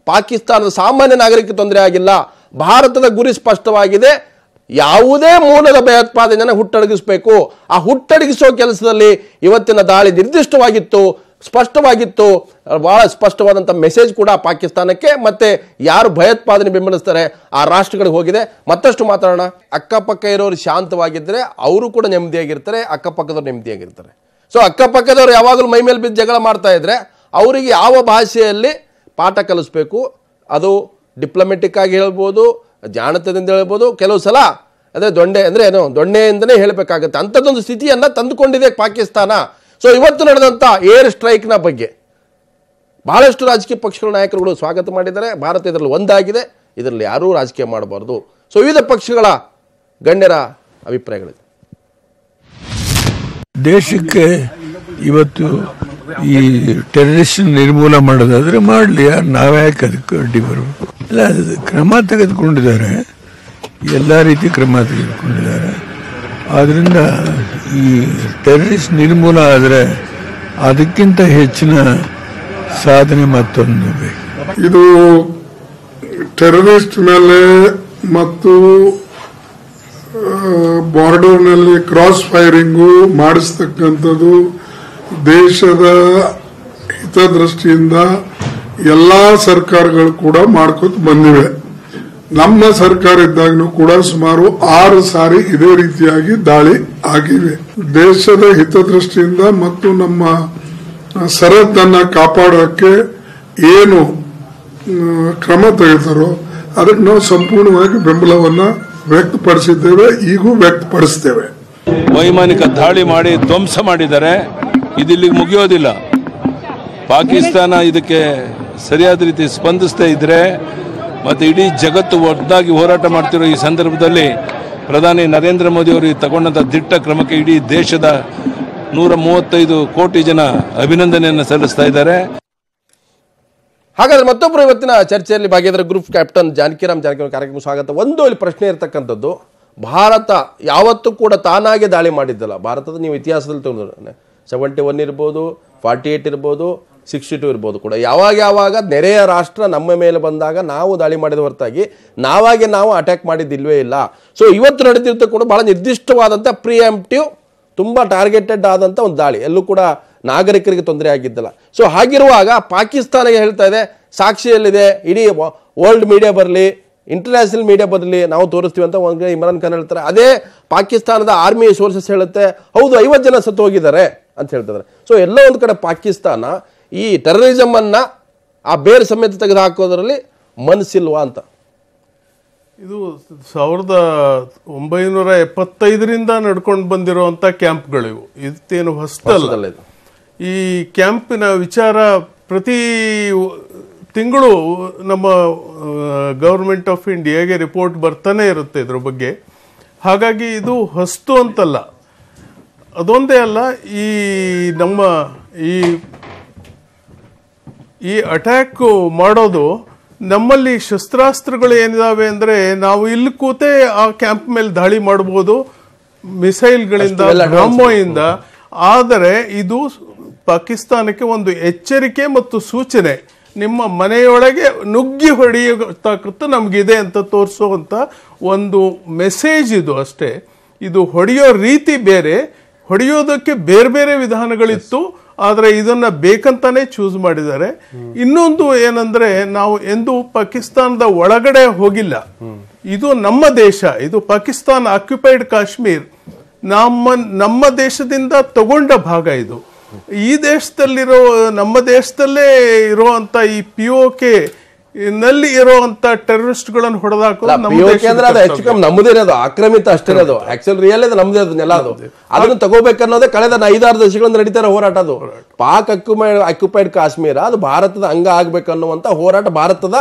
ಪಾಕಿಸ್ತಾನದ ಸಾಮಾನ್ಯ ನಾಗರಿಕ ತೊಂದರೆ ಆಗಿಲ್ಲ. ಭಾರತದ ಗುರಿ ಸ್ಪಷ್ಟವಾಗಿದೆ, ಯಾವುದೇ ಮೂಲದ ಭಯೋತ್ಪಾದನೆಯನ್ನು ಹುಟ್ಟಡಗಿಸಬೇಕು. ಆ ಹುಟ್ಟಡಗಿಸೋ ಕೆಲಸದಲ್ಲಿ ಇವತ್ತಿನ ದಾಳಿ ನಿರ್ದಿಷ್ಟವಾಗಿತ್ತು, ಸ್ಪಷ್ಟವಾಗಿತ್ತು. ಬಹಳ ಸ್ಪಷ್ಟವಾದಂಥ ಮೆಸೇಜ್ ಕೂಡ ಪಾಕಿಸ್ತಾನಕ್ಕೆ ಮತ್ತೆ ಯಾರು ಭಯೋತ್ಪಾದನೆ ಬೆಂಬಲಿಸ್ತಾರೆ ಆ ರಾಷ್ಟ್ರಗಳಿಗೆ ಹೋಗಿದೆ. ಮತ್ತಷ್ಟು ಮಾತಾಡೋಣ. ಅಕ್ಕಪಕ್ಕ ಇರೋರು ಶಾಂತವಾಗಿದ್ದರೆ ಅವರು ಕೂಡ ನೆಮ್ಮದಿಯಾಗಿರ್ತಾರೆ, ಅಕ್ಕಪಕ್ಕದವ್ರು ನೆಮ್ಮದಿಯಾಗಿರ್ತಾರೆ. ಸೊ ಅಕ್ಕಪಕ್ಕದವ್ರು ಯಾವಾಗಲೂ ಮೈ ಮೇಲೆ ಬಿದ್ದು ಜಗಳ ಮಾಡ್ತಾ ಇದ್ರೆ ಅವರಿಗೆ ಯಾವ ಭಾಷೆಯಲ್ಲಿ ಪಾಠ ಕಲಿಸ್ಬೇಕು, ಅದು ಡಿಪ್ಲೊಮೆಟಿಕ್ ಆಗಿ ಹೇಳ್ಬೋದು, ಜಾಣತದಿಂದ ಹೇಳ್ಬೋದು, ಕೆಲವು ಸಲ ಅಂದರೆ ದೊಣ್ಣೆ ಅಂದರೆ ಏನು ದೊಣ್ಣೆಯಿಂದನೇ ಹೇಳಬೇಕಾಗುತ್ತೆ. ಅಂಥದ್ದೊಂದು ಸ್ಥಿತಿಯನ್ನು ತಂದುಕೊಂಡಿದೆ ಪಾಕಿಸ್ತಾನ. ಸೊ ಇವತ್ತು ನಡೆದಂಥ ಏರ್ ಸ್ಟ್ರೈಕ್ನ ಬಗ್ಗೆ ಬಹಳಷ್ಟು ರಾಜಕೀಯ ಪಕ್ಷಗಳ ನಾಯಕರುಗಳು ಸ್ವಾಗತ ಮಾಡಿದ್ದಾರೆ. ಭಾರತ ಇದರಲ್ಲಿ ಒಂದಾಗಿದೆ, ಇದರಲ್ಲಿ ಯಾರೂ ರಾಜಕೀಯ ಮಾಡಬಾರ್ದು. ಸೊ ವಿವಿಧ ಪಕ್ಷಗಳ ಗಣ್ಯರ ಅಭಿಪ್ರಾಯಗಳಿದೆ. ದೇಶಕ್ಕೆ ಇವತ್ತು ಈ ಟೆರರಿಸ್ಟ್ ನಿರ್ಮೂಲ ಮಾಡೋದಾದ್ರೆ ಮಾಡಲಿ, ನಾವ್ಯಾಕೆ ಅದಕ್ಕೆ ಅಡ್ಡಿ ಬರಬೇಕು? ಇಲ್ಲ, ಕ್ರಮ ತೆಗೆದುಕೊಂಡಿದ್ದಾರೆ, ಎಲ್ಲ ರೀತಿ ಕ್ರಮ ತೆಗೆದುಕೊಂಡಿದ್ದಾರೆ. ಆದ್ದರಿಂದ ಈ ಟೆರರಿಸ್ಟ್ ನಿರ್ಮೂಲ ಆದರೆ ಅದಕ್ಕಿಂತ ಹೆಚ್ಚಿನ ಸಾಧನೆ ಮತ್ತೊಂದು ಬೇಕು. ಇದು ಟೆರರಿಸ್ಟ್ ಮೇಲೆ ಮತ್ತು ಬಾರ್ಡರ್ನಲ್ಲಿ ಕ್ರಾಸ್ ಫೈರಿಂಗು ಮಾಡಿಸ್ತಕ್ಕಂಥದ್ದು ದೇಶದ ಹಿತದೃಷ್ಟಿಯಿಂದ ಎಲ್ಲ ಸರ್ಕಾರಗಳು ಕೂಡ ಮಾಡ್ಕೊತ ಬಂದಿವೆ. ನಮ್ಮ ಸರ್ಕಾರ ಇದ್ದಾಗಲೂ ಕೂಡ ಸುಮಾರು 6 ಸಾರಿ ಇದೇ ರೀತಿಯಾಗಿ ದಾಳಿ ಆಗಿವೆ. ದೇಶದ ಹಿತದೃಷ್ಟಿಯಿಂದ ಮತ್ತು ನಮ್ಮ ಸರಹದ್ದನ್ನ ಕಾಪಾಡೋಕ್ಕೆ ಏನು ಕ್ರಮ ತೆಗೆದಾರೋ ಅದಕ್ಕೆ ನಾವು ಸಂಪೂರ್ಣವಾಗಿ ಬೆಂಬಲವನ್ನ ವ್ಯಕ್ತಪಡಿಸಿದ್ದೇವೆ, ಈಗೂ ವ್ಯಕ್ತಪಡಿಸ್ತೇವೆ. ವೈಮಾನಿಕ ದಾಳಿ ಮಾಡಿ ಧ್ವಂಸ ಮಾಡಿದ್ದಾರೆ. ಇದಿಲ್ಲಿಗೆ ಮುಗಿಯೋದಿಲ್ಲ. ಪಾಕಿಸ್ತಾನ ಇದಕ್ಕೆ ಸರಿಯಾದ ರೀತಿ ಸ್ಪಂದಿಸದೇ ಇದ್ರೆ ಮತ್ತು ಇಡೀ ಜಗತ್ತು ಒಟ್ಟಾಗಿ ಹೋರಾಟ ಮಾಡ್ತಿರೋ ಈ ಸಂದರ್ಭದಲ್ಲಿ ಪ್ರಧಾನಿ ನರೇಂದ್ರ ಮೋದಿ ಅವರು ತಗೊಂಡಂಥ ದಿಟ್ಟ ಕ್ರಮಕ್ಕೆ ಇಡೀ ದೇಶದ 135 ಕೋಟಿ ಜನ ಅಭಿನಂದನೆಯನ್ನು ಸಲ್ಲಿಸ್ತಾ ಇದ್ದಾರೆ. ಹಾಗಾದ್ರೆ ಮತ್ತೊಬ್ಬರು ಇವತ್ತಿನ ಚರ್ಚೆಯಲ್ಲಿ ಭಾಗಿಯಾದ ಗ್ರೂಪ್ ಕ್ಯಾಪ್ಟನ್ ಜಾನಕಿರಾಮ್ ಕಾರ್ಯಕ್ರಮ ಸ್ವಾಗತ. ಒಂದು ಇಲ್ಲಿ ಪ್ರಶ್ನೆ ಇರ್ತಕ್ಕಂಥದ್ದು, ಭಾರತ ಯಾವತ್ತೂ ಕೂಡ ತಾನಾಗೆ ದಾಳಿ ಮಾಡಿದ್ದಲ್ಲ. ಭಾರತದ ನೀವು ಇತಿಹಾಸದಲ್ಲಿ ತಗೊಂಡ್ರೆ 71 ಇರ್ಬೋದು, 48 ಇರ್ಬೋದು, 62 ಇರ್ಬೋದು ಕೂಡ ಯಾವಾಗ ನೆರೆಯ ರಾಷ್ಟ್ರ ನಮ್ಮ ಮೇಲೆ ಬಂದಾಗ ನಾವು ದಾಳಿ ಮಾಡಿದ ಹೊರತಾಗಿ ನಾವು ಅಟ್ಯಾಕ್ ಮಾಡಿದ್ದಿಲ್ವೇ ಇಲ್ಲ. ಸೊ ಇವತ್ತು ನಡೆದಿರ್ತ ಕೂಡ ಬಹಳ ನಿರ್ದಿಷ್ಟವಾದಂಥ ಪ್ರಿಯಾಂಪ್ಟಿವ್, ತುಂಬ ಟಾರ್ಗೆಟೆಡ್ ಆದಂಥ ಒಂದು ದಾಳಿ, ಎಲ್ಲೂ ಕೂಡ ನಾಗರಿಕರಿಗೆ ತೊಂದರೆ ಆಗಿದ್ದಲ್ಲ. ಸೊ ಹಾಗಿರುವಾಗ ಪಾಕಿಸ್ತಾನಗೆ ಹೇಳ್ತಾ ಇದೆ, ಸಾಕ್ಷಿಯಲ್ಲಿದೆ, ಇಡೀ ವರ್ಲ್ಡ್ ಮೀಡಿಯಾ ಬರಲಿ, ಇಂಟರ್ನ್ಯಾಷನಲ್ ಮೀಡಿಯಾ ಬರಲಿ, ನಾವು ತೋರಿಸ್ತೀವಿ ಅಂತ ಒಂದು ಇಮ್ರಾನ್ ಖಾನ್ ಹೇಳ್ತಾರೆ. ಅದೇ ಪಾಕಿಸ್ತಾನದ ಆರ್ಮಿ ಸೋರ್ಸಸ್ ಹೇಳುತ್ತೆ, ಹೌದು 50 ಜನ ಸತ್ತು ಹೋಗಿದ್ದಾರೆ ಅಂತ ಹೇಳ್ತಿದ್ದಾರೆ. ಸೊ ಎಲ್ಲೋ ಒಂದು ಕಡೆ ಪಾಕಿಸ್ತಾನ ಈ ಟೆರರಿಸಮ್ ಅನ್ನ ಆ ಬೇರೆ ಸಮೇತ ತೆಗೆದು ಹಾಕೋದ್ರಲ್ಲಿ ಮನಸ್ಸಿಲ್ವಾ ಅಂತ. ಇದು 1975ರಿಂದ ನಡ್ಕೊಂಡು ಬಂದಿರುವಂತ ಕ್ಯಾಂಪ್ಗಳಿವು, ಇದೇನು ಹೊಸದಲ್ಲ. ಈ ಕ್ಯಾಂಪಿನ ವಿಚಾರ ಪ್ರತಿ ತಿಂಗಳು ನಮ್ಮ ಗವರ್ಮೆಂಟ್ ಆಫ್ ಇಂಡಿಯಾಗೆ ರಿಪೋರ್ಟ್ ಬರ್ತಾನೆ ಇರುತ್ತೆ ಇದ್ರ ಬಗ್ಗೆ. ಹಾಗಾಗಿ ಇದು ಹೊಸ್ತು ಅಂತಲ್ಲ. ಅದೊಂದೇ ಅಲ್ಲ, ಈ ನಮ್ಮ ಈ ಅಟ್ಯಾಕ್ ಮಾಡೋದು ನಮ್ಮಲ್ಲಿ ಶಸ್ತ್ರಾಸ್ತ್ರಗಳು ಏನಿದಾವೆ ಅಂದ್ರೆ ನಾವು ಇಲ್ಲಿ ಕೂತೆ ಆ ಕ್ಯಾಂಪ್ ಮೇಲೆ ದಾಳಿ ಮಾಡಬಹುದು ಮಿಸೈಲ್ಗಳಿಂದ, ಬ್ರಹ್ಮೋಯಿಂದ. ಆದರೆ ಇದು ಪಾಕಿಸ್ತಾನಕ್ಕೆ ಒಂದು ಎಚ್ಚರಿಕೆ ಮತ್ತು ಸೂಚನೆ, ನಿಮ್ಮ ಮನೆಯೊಳಗೆ ನುಗ್ಗಿ ಹೊಡೆಯತಕ್ಕಂಥ ನಮಗಿದೆ ಅಂತ ತೋರಿಸುವಂತ ಒಂದು ಮೆಸೇಜ್ ಇದು ಅಷ್ಟೇ. ಇದು ಹೊಡೆಯೋ ರೀತಿ ಬೇರೆ, ಹೊಡೆಯೋದಕ್ಕೆ ಬೇರೆ ಬೇರೆ ವಿಧಾನಗಳಿತ್ತು, ಆದರೆ ಇದನ್ನ ಬೇಕಂತಾನೆ ಚೂಸ್ ಮಾಡಿದ್ದಾರೆ. ಇನ್ನೊಂದು ಏನಂದ್ರೆ, ನಾವು ಎಂದೂ ಪಾಕಿಸ್ತಾನದ ಒಳಗಡೆ ಹೋಗಿಲ್ಲ. ಇದು ನಮ್ಮ ದೇಶ, ಇದು ಪಾಕಿಸ್ತಾನ ಆಕ್ಯುಪೈಡ್ ಕಾಶ್ಮೀರ್ ನಮ್ಮ ದೇಶದಿಂದ ತಗೊಂಡ ಭಾಗ. ಇದು ಈ ದೇಶದಲ್ಲಿರೋ, ನಮ್ಮ ದೇಶದಲ್ಲೇ ಇರುವಂತ ಈ POK ನಲ್ಲಿ ಇರುವಂತ ಟೆರರಿಸ್ಟ್ ಗಳನ್ನು ಹೊಡೆದಾಕೋದು ನಮ್ಮದೇ, ಅದು ಆಕ್ರಮಿತ ಅಷ್ಟೇ, ಅದು ಆಕ್ಚುಲ್ ರಿಯಲ್ ನಮ್ದೇ ಅದು ನೆಲ. ಅದನ್ನು ತಗೋಬೇಕನ್ನೋದೇ ಕಳೆದ 5-6 ದಶಕಗಳಿಂದ ನಡೀತಾರೆ ಹೋರಾಟ. ಅದು ಪಾಕ್ ಆಕ್ಯುಪೈಡ್ ಕಾಶ್ಮೀರ ಅದು ಭಾರತದ ಅಂಗ ಆಗ್ಬೇಕನ್ನುವಂತ ಹೋರಾಟ ಭಾರತದ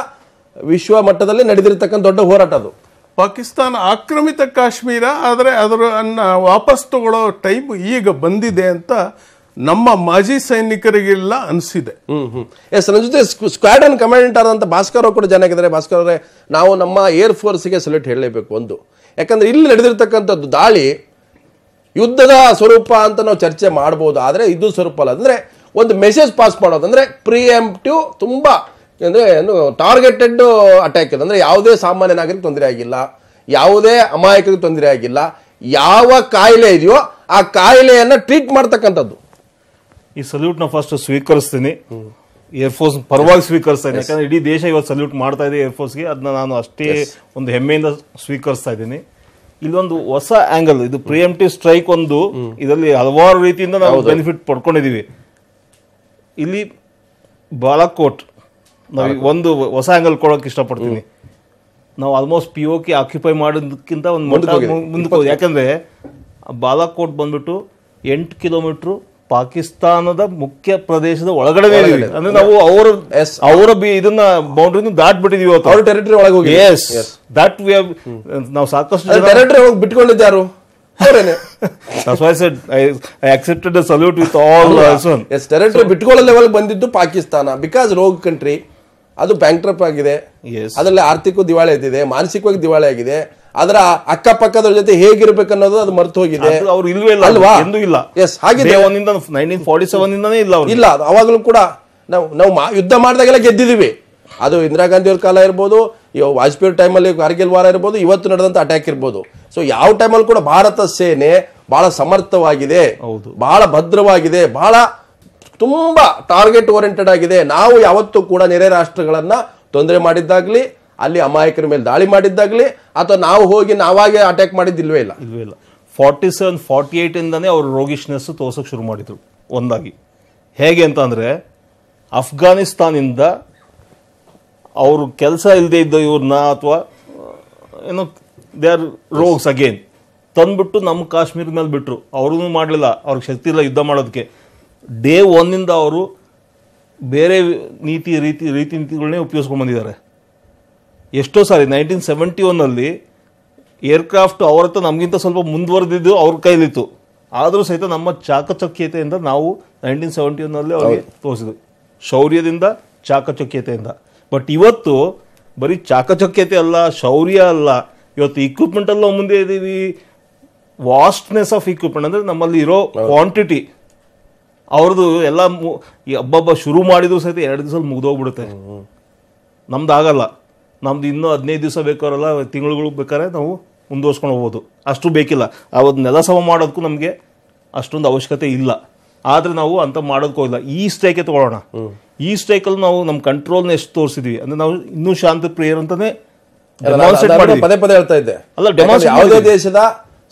ವಿಶ್ವ ಮಟ್ಟದಲ್ಲಿ ನಡೆದಿರ್ತಕ್ಕಂಥ ದೊಡ್ಡ ಹೋರಾಟ ಅದು. ಪಾಕಿಸ್ತಾನ ಆಕ್ರಮಿತ ಕಾಶ್ಮೀರ, ಆದರೆ ಅದನ್ನ ವಾಪಸ್ ತಗೊಳ್ಳೋ ಟೈಮ್ ಈಗ ಬಂದಿದೆ ಅಂತ ನಮ್ಮ ಮಾಜಿ ಸೈನಿಕರಿಗೆಲ್ಲ ಅನಿಸಿದೆ. ಎಸ್, ನನ್ನ ಜೊತೆ ಸ್ಕ್ವಾಡ್ರನ್ ಕಮಾಂಡರ್ ಆದಂತ ಭಾಸ್ಕರ್ ಅವರು ಕೂಡ ಜನ ಆಗಿದ್ದಾರೆ. ಭಾಸ್ಕರ್ ಅವರೇ, ನಾವು ನಮ್ಮ ಏರ್ ಫೋರ್ಸ್ಗೆ ಸಲ್ಯೂಟ್ ಹೇಳಲೇಬೇಕು. ಒಂದು, ಯಾಕಂದ್ರೆ ಇಲ್ಲಿ ನಡೆದಿರ್ತಕ್ಕಂಥದ್ದು ದಾಳಿ ಯುದ್ಧದ ಸ್ವರೂಪ ಅಂತ ನಾವು ಚರ್ಚೆ ಮಾಡಬಹುದು, ಆದ್ರೆ ಇದು ಸ್ವರೂಪ ಅಲ್ಲ. ಅಂದ್ರೆ ಒಂದು ಮೆಸೇಜ್ ಪಾಸ್ ಮಾಡೋದು, ಅಂದ್ರೆ ಪ್ರಿಎಂಪ್ಟಿವ್, ತುಂಬಾ ಅಂದ್ರೆ ಟಾರ್ಗೆಟೆಡ್ ಅಟ್ಯಾಕ್ ಇದೆ. ಅಂದ್ರೆ ಯಾವುದೇ ಸಾಮಾನ್ಯ ನಾಗರಿಕ ತೊಂದರೆ ಆಗಿಲ್ಲ, ಯಾವುದೇ ಅಮಾಯಕರಿಗೆ ತೊಂದರೆ ಆಗಿಲ್ಲ, ಯಾವ ಕಾಯಿಲೆ ಇದೆಯೋ ಆ ಕಾಯಿಲೆಯನ್ನ ಟ್ರೀಟ್ ಮಾಡ್ತಕ್ಕಂಥದ್ದು. ಈ ಸಲ್ಯೂಟ್ ನ ಫಸ್ಟ್ ಸ್ವೀಕರಿಸ್ತೀನಿ, ಏರ್ಫೋರ್ಸ್ ಪರವಾಗಿ ಸ್ವೀಕರಿಸ್ತಾ ಇದ್ದೀನಿ. ಯಾಕಂದ್ರೆ ಇಡೀ ದೇಶ ಇವತ್ತು ಸಲ್ಯೂಟ್ ಮಾಡ್ತಾ ಇದೆ ಏರ್ಫೋರ್ಸ್ಗೆ, ಅದನ್ನ ನಾನು ಅಷ್ಟೇ ಒಂದು ಹೆಮ್ಮೆಯಿಂದ ಸ್ವೀಕರಿಸ್ತಾ ಇದ್ದೀನಿ. ಇಲ್ಲೊಂದು ಹೊಸ ಆಂಗಲ್, ಇದು ಪ್ರಿಎಂಪ್ಟಿವ್ ಸ್ಟ್ರೈಕ್ ಒಂದು, ಇದರಲ್ಲಿ ಹಲವಾರು ರೀತಿಯಿಂದ ನಾವು ಬೆನಿಫಿಟ್ ಪಡ್ಕೊಂಡಿದೀವಿ. ಇಲ್ಲಿ ಬಾಲಾಕೋಟ್ ನಾವು ಒಂದು ಹೊಸ ಆಂಗಲ್ ಕೊಡೋಕೆ ಇಷ್ಟಪಡ್ತೀನಿ. ನಾವು ಆಲ್ಮೋಸ್ಟ್ POK ಆಕ್ಯುಪೈ ಮಾಡೋದಕ್ಕಿಂತ ಒಂದು ಮುಂದಕ್ಕೆ ಹೋಗಿ, ಯಾಕಂದ್ರೆ ಬಾಲಾಕೋಟ್ ಬಂದ್ಬಿಟ್ಟು 8 ಕಿಲೋಮೀಟರ್ ಪಾಕಿಸ್ತಾನದ ಮುಖ್ಯ ಪ್ರದೇಶದ ಒಳಗಡೆ ಅಂದ್ರೆ ನಾವು ಅವರ ಇದನ್ನ ಬೌಂಡ್ರಿ ದಾಟ್ಬಿಟ್ಟಿದೀವಿ, ಅವ್ರ ಟೆರಿಟರಿ ಒಳಗೆ ಹೋಗಿ. ದಟ್ ವಿ ಹ್ಯಾವ್ ನಾವು ಸಾಕಷ್ಟು ಟೆರಿಟರಿ ಹೋಗಿ ಬಿಟ್ಕೊಂಡಿದ್ದಾರು. I accepted the salute with all son. Yes, territory ಬಿಟ್ಕೊಳ್ಳೋ ಲೆವೆಲ್ ಬಂದಿದ್ದು ಪಾಕಿಸ್ತಾನ. ಬಿಕಾಸ್ ರೋಗ್ ಕಂಟ್ರಿ, ಅದು ಬ್ಯಾಂಕ್ರಪ್ಟ್ ಆಗಿದೆ, ಅದರಲ್ಲಿ ಆರ್ಥಿಕ ದಿವಾಳಿ ಆಗಿದೆ, ಮಾನಸಿಕವಾಗಿ ದಿವಾಳಿ ಆಗಿದೆ. ಅದರ ಅಕ್ಕಪಕ್ಕದ ಜೊತೆ ಹೇಗಿರ್ಬೇಕು ಅನ್ನೋದು ಅದು ಮರೆತು ಹೋಗಿದೆ. ಅವ್ರು ಇಲ್ವೇ ಇಲ್ಲ, ಅಲ್ವಾ? ಎಂದೂ ಇಲ್ಲ. ಎಸ್, ಹಾಗಿದೆ. 1947 ಇಂದಾನೇ ಇಲ್ಲ. ಅವಾಗಲೂ ಕೂಡ ನಾವು ಯುದ್ಧ ಮಾಡಿದಾಗೆಲ್ಲ ಗೆದ್ದಿದೀವಿ. ಅದು ಇಂದಿರಾ ಗಾಂಧಿ ಅವ್ರ ಕಾಲ ಇರ್ಬೋದು, ವಾಜಪೇಯಿ ಟೈಮಲ್ಲಿ ಕಾರ್ಗಿಲ್ ವಾರ ಇರ್ಬೋದು, ಇವತ್ತು ನಡೆದಂತ ಅಟ್ಯಾಕ್ ಇರ್ಬೋದು. ಸೊ ಯಾವ ಟೈಮಲ್ಲಿ ಕೂಡ ಭಾರತ ಸೇನೆ ಬಹಳ ಸಮರ್ಥವಾಗಿದೆ, ಬಹಳ ಭದ್ರವಾಗಿದೆ, ಬಹಳ ತುಂಬಾ ಟಾರ್ಗೆಟ್ ಓರಿಯೆಂಟೆಡ್ ಆಗಿದೆ. ನಾವು ಯಾವತ್ತೂ ಕೂಡ ನೆರೆ ರಾಷ್ಟ್ರಗಳನ್ನ ತೊಂದರೆ ಮಾಡಿದ್ದಾಗ್ಲಿ, ಅಲ್ಲಿ ಅಮಾಯಕರ ಮೇಲೆ ದಾಳಿ ಮಾಡಿದ್ದಾಗ್ಲಿ, ಅಥವಾ ನಾವು ಹೋಗಿ ನಾವಾಗೆ ಅಟ್ಯಾಕ್ ಮಾಡಿದ್ದಿಲ್ವೇ ಇಲ್ಲ. 47-48 ಇಂದಾನೇ ಅವರು ರೋಗಿಶ್ನೆಸ್ ತೋರ್ಸಕ್ ಶುರು ಮಾಡಿದ್ರು. ಒಂದಾಗಿ ಹೇಗೆ ಅಂತ ಅಂದ್ರೆ, ಅಫ್ಘಾನಿಸ್ತಾನಿಂದ ಅವರು ಕೆಲಸ ಇಲ್ಲದೆ ಇದ್ದ ಇವ್ರನ್ನ, ಅಥವಾ ಏನೋ ದೇ ಆರ್ ರೋಗ್ಸ್ ಅಗೇನ್ ತಂದ್ಬಿಟ್ಟು ನಮ್ಮ ಕಾಶ್ಮೀರದ ಮೇಲೆ ಬಿಟ್ರು. ಅವ್ರೂ ಮಾಡಲಿಲ್ಲ, ಅವ್ರಿಗೆ ಶಕ್ತಿ ಇಲ್ಲ ಯುದ್ಧ ಮಾಡೋದಕ್ಕೆ. ಡೇ 1 ಇಂದ ಅವರು ಬೇರೆ ರೀತಿಗಳನ್ನೇ ಉಪಯೋಗಿಸ್ಕೊಂಡು ಬಂದಿದ್ದಾರೆ. ಎಷ್ಟೋ ಸಾರಿ 1971 ಏರ್ಕ್ರಾಫ್ಟ್ ಅವ್ರ ಹತ್ರ ನಮಗಿಂತ ಸ್ವಲ್ಪ ಮುಂದುವರೆದಿದ್ದು ಅವ್ರ ಕೈಲಿತ್ತು. ಆದರೂ ಸಹಿತ ನಮ್ಮ ಚಾಕಚಕ್ಯತೆಯಿಂದ ನಾವು 1971 ಅವ್ರಿಗೆ ತೋರಿಸಿದ್ವಿ, ಶೌರ್ಯದಿಂದ, ಚಾಕಚಕ್ಯತೆಯಿಂದ. ಬಟ್ ಇವತ್ತು ಬರೀ ಚಾಕಚಕ್ಯತೆ ಅಲ್ಲ, ಶೌರ್ಯ ಅಲ್ಲ, ಇವತ್ತು ಇಕ್ವಿಪ್ಮೆಂಟ್ ಅಲ್ಲ ಮುಂದೆ ಇದ್ದೀವಿ. ವಾಸ್ಟ್ನೆಸ್ ಆಫ್ ಇಕ್ವಿಪ್ಮೆಂಟ್ ಅಂದ್ರೆ ನಮ್ಮಲ್ಲಿ ಇರೋ ಕ್ವಾಂಟಿಟಿ, ಅವ್ರದ್ದು ಎಲ್ಲ ಹಬ್ಬ ಶುರು ಮಾಡಿದ್ರು ಸಹಿತ 2 ದಿವಸ ಮುಗಿದೋಗ್ಬಿಡುತ್ತೆ. ನಮ್ದು ಆಗಲ್ಲ. ನಮ್ದು ಇನ್ನೂ 15 ದಿವಸ ಬೇಕಾರಲ್ಲ, ತಿಂಗಳುಗಳು ಬೇಕಾದ್ರೆ ನಾವು ಮುಂದುವರ್ಸ್ಕೊಂಡು ಹೋಗ್ಬೋದು. ಅಷ್ಟು ಬೇಕಿಲ್ಲ. ಅವತ್ತು ನೆಲ ಸಮ ಮಾಡೋದಕ್ಕೂ ನಮಗೆ ಅಷ್ಟೊಂದು ಅವಶ್ಯಕತೆ ಇಲ್ಲ. ಆದ್ರೆ ನಾವು ಅಂತ ಮಾಡೋದಕ್ಕೂ ಇಲ್ಲ. ಈ ಸ್ಟ್ರೈಕೆ ತಗೊಳ್ಳೋಣ. ಈ ಸ್ಟ್ರೈಕಲ್ಲಿ ನಾವು ನಮ್ಮ ಕಂಟ್ರೋಲ್ನ ಎಷ್ಟು ತೋರಿಸಿದ್ವಿ ಅಂದ್ರೆ, ನಾವು ಇನ್ನೂ ಶಾಂತಿ ಪ್ರಿಯರ್ ಅಂತಾನೆ ಪದೇ ಪದೇ ಹೇಳ್ತಾ ಇದ್ದೆ. ಯಾವುದೇ ದೇಶದ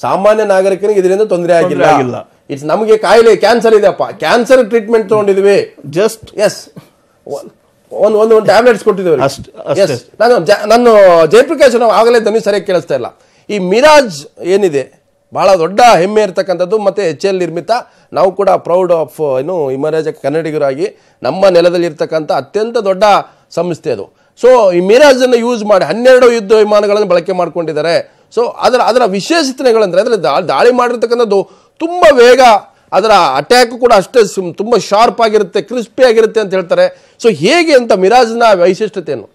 ಸಾಮಾನ್ಯ ನಾಗರಿಕನಿಗೆ ಇದರಿಂದ ತೊಂದರೆ ಆಗಿಲ್ಲ. ಇಟ್ಸ್ ನಮಗೆ ಕಾಯಿಲೆ ಕ್ಯಾನ್ಸರ್ ಇದೆಯಪ್ಪ, ಕ್ಯಾನ್ಸರ್ ಟ್ರೀಟ್ಮೆಂಟ್ ತಗೊಂಡಿದ್ವಿ, ಜಸ್ಟ್ ಎಸ್ ಒಂದು ಟ್ಯಾಬ್ಲೆಟ್ಸ್ ಕೊಟ್ಟಿದ್ದೇವೆ. ನಾನು ಜಯಪ್ರಕಾಶ್ ನಾವು ಆಗಲೇ ಧ್ವನಿ ಸರಿಯಾಗಿ ಕೇಳಿಸ್ತಾ ಇಲ್ಲ. ಈ ಮಿರಾಜ್ ಏನಿದೆ ಬಹಳ ದೊಡ್ಡ ಹೆಮ್ಮೆ ಇರ್ತಕ್ಕಂಥದ್ದು, ಮತ್ತೆ HAL ನಿರ್ಮಿತ. ನಾವು ಕೂಡ ಪ್ರೌಡ್ ಆಫ್ ಮಿರಾಜ್ ಕನ್ನಡಿಗರಾಗಿ ನಮ್ಮ ನೆಲದಲ್ಲಿ ಇರ್ತಕ್ಕಂಥ ಅತ್ಯಂತ ದೊಡ್ಡ ಸಂಸ್ಥೆ ಅದು. ಸೊ ಈ ಮಿರಾಜ್ ಅನ್ನು ಯೂಸ್ ಮಾಡಿ 12 ಯುದ್ಧ ವಿಮಾನಗಳನ್ನು ಬಳಕೆ ಮಾಡ್ಕೊಂಡಿದ್ದಾರೆ. ಸೊ ಅದರ ವಿಶೇಷತೆಗಳಂದ್ರೆ, ಅದರ ದಾಳಿ ಮಾಡಿರ್ತಕ್ಕಂಥದ್ದು ತುಂಬಾ ವೇಗ, ಅದರ ಅಟ್ಯಾಕ್ ಕೂಡ ಅಷ್ಟೇ ತುಂಬಾ ಶಾರ್ಪ್ ಆಗಿರುತ್ತೆ, ಕ್ರಿಸ್ಪಿ ಆಗಿರುತ್ತೆ ಅಂತ ಹೇಳ್ತಾರೆ. ಸೊ ಹೇಗೆ ಅಂತ ಮಿರಾಜ್ನ ವೈಶಿಷ್ಟ್ಯತೆ ಏನು?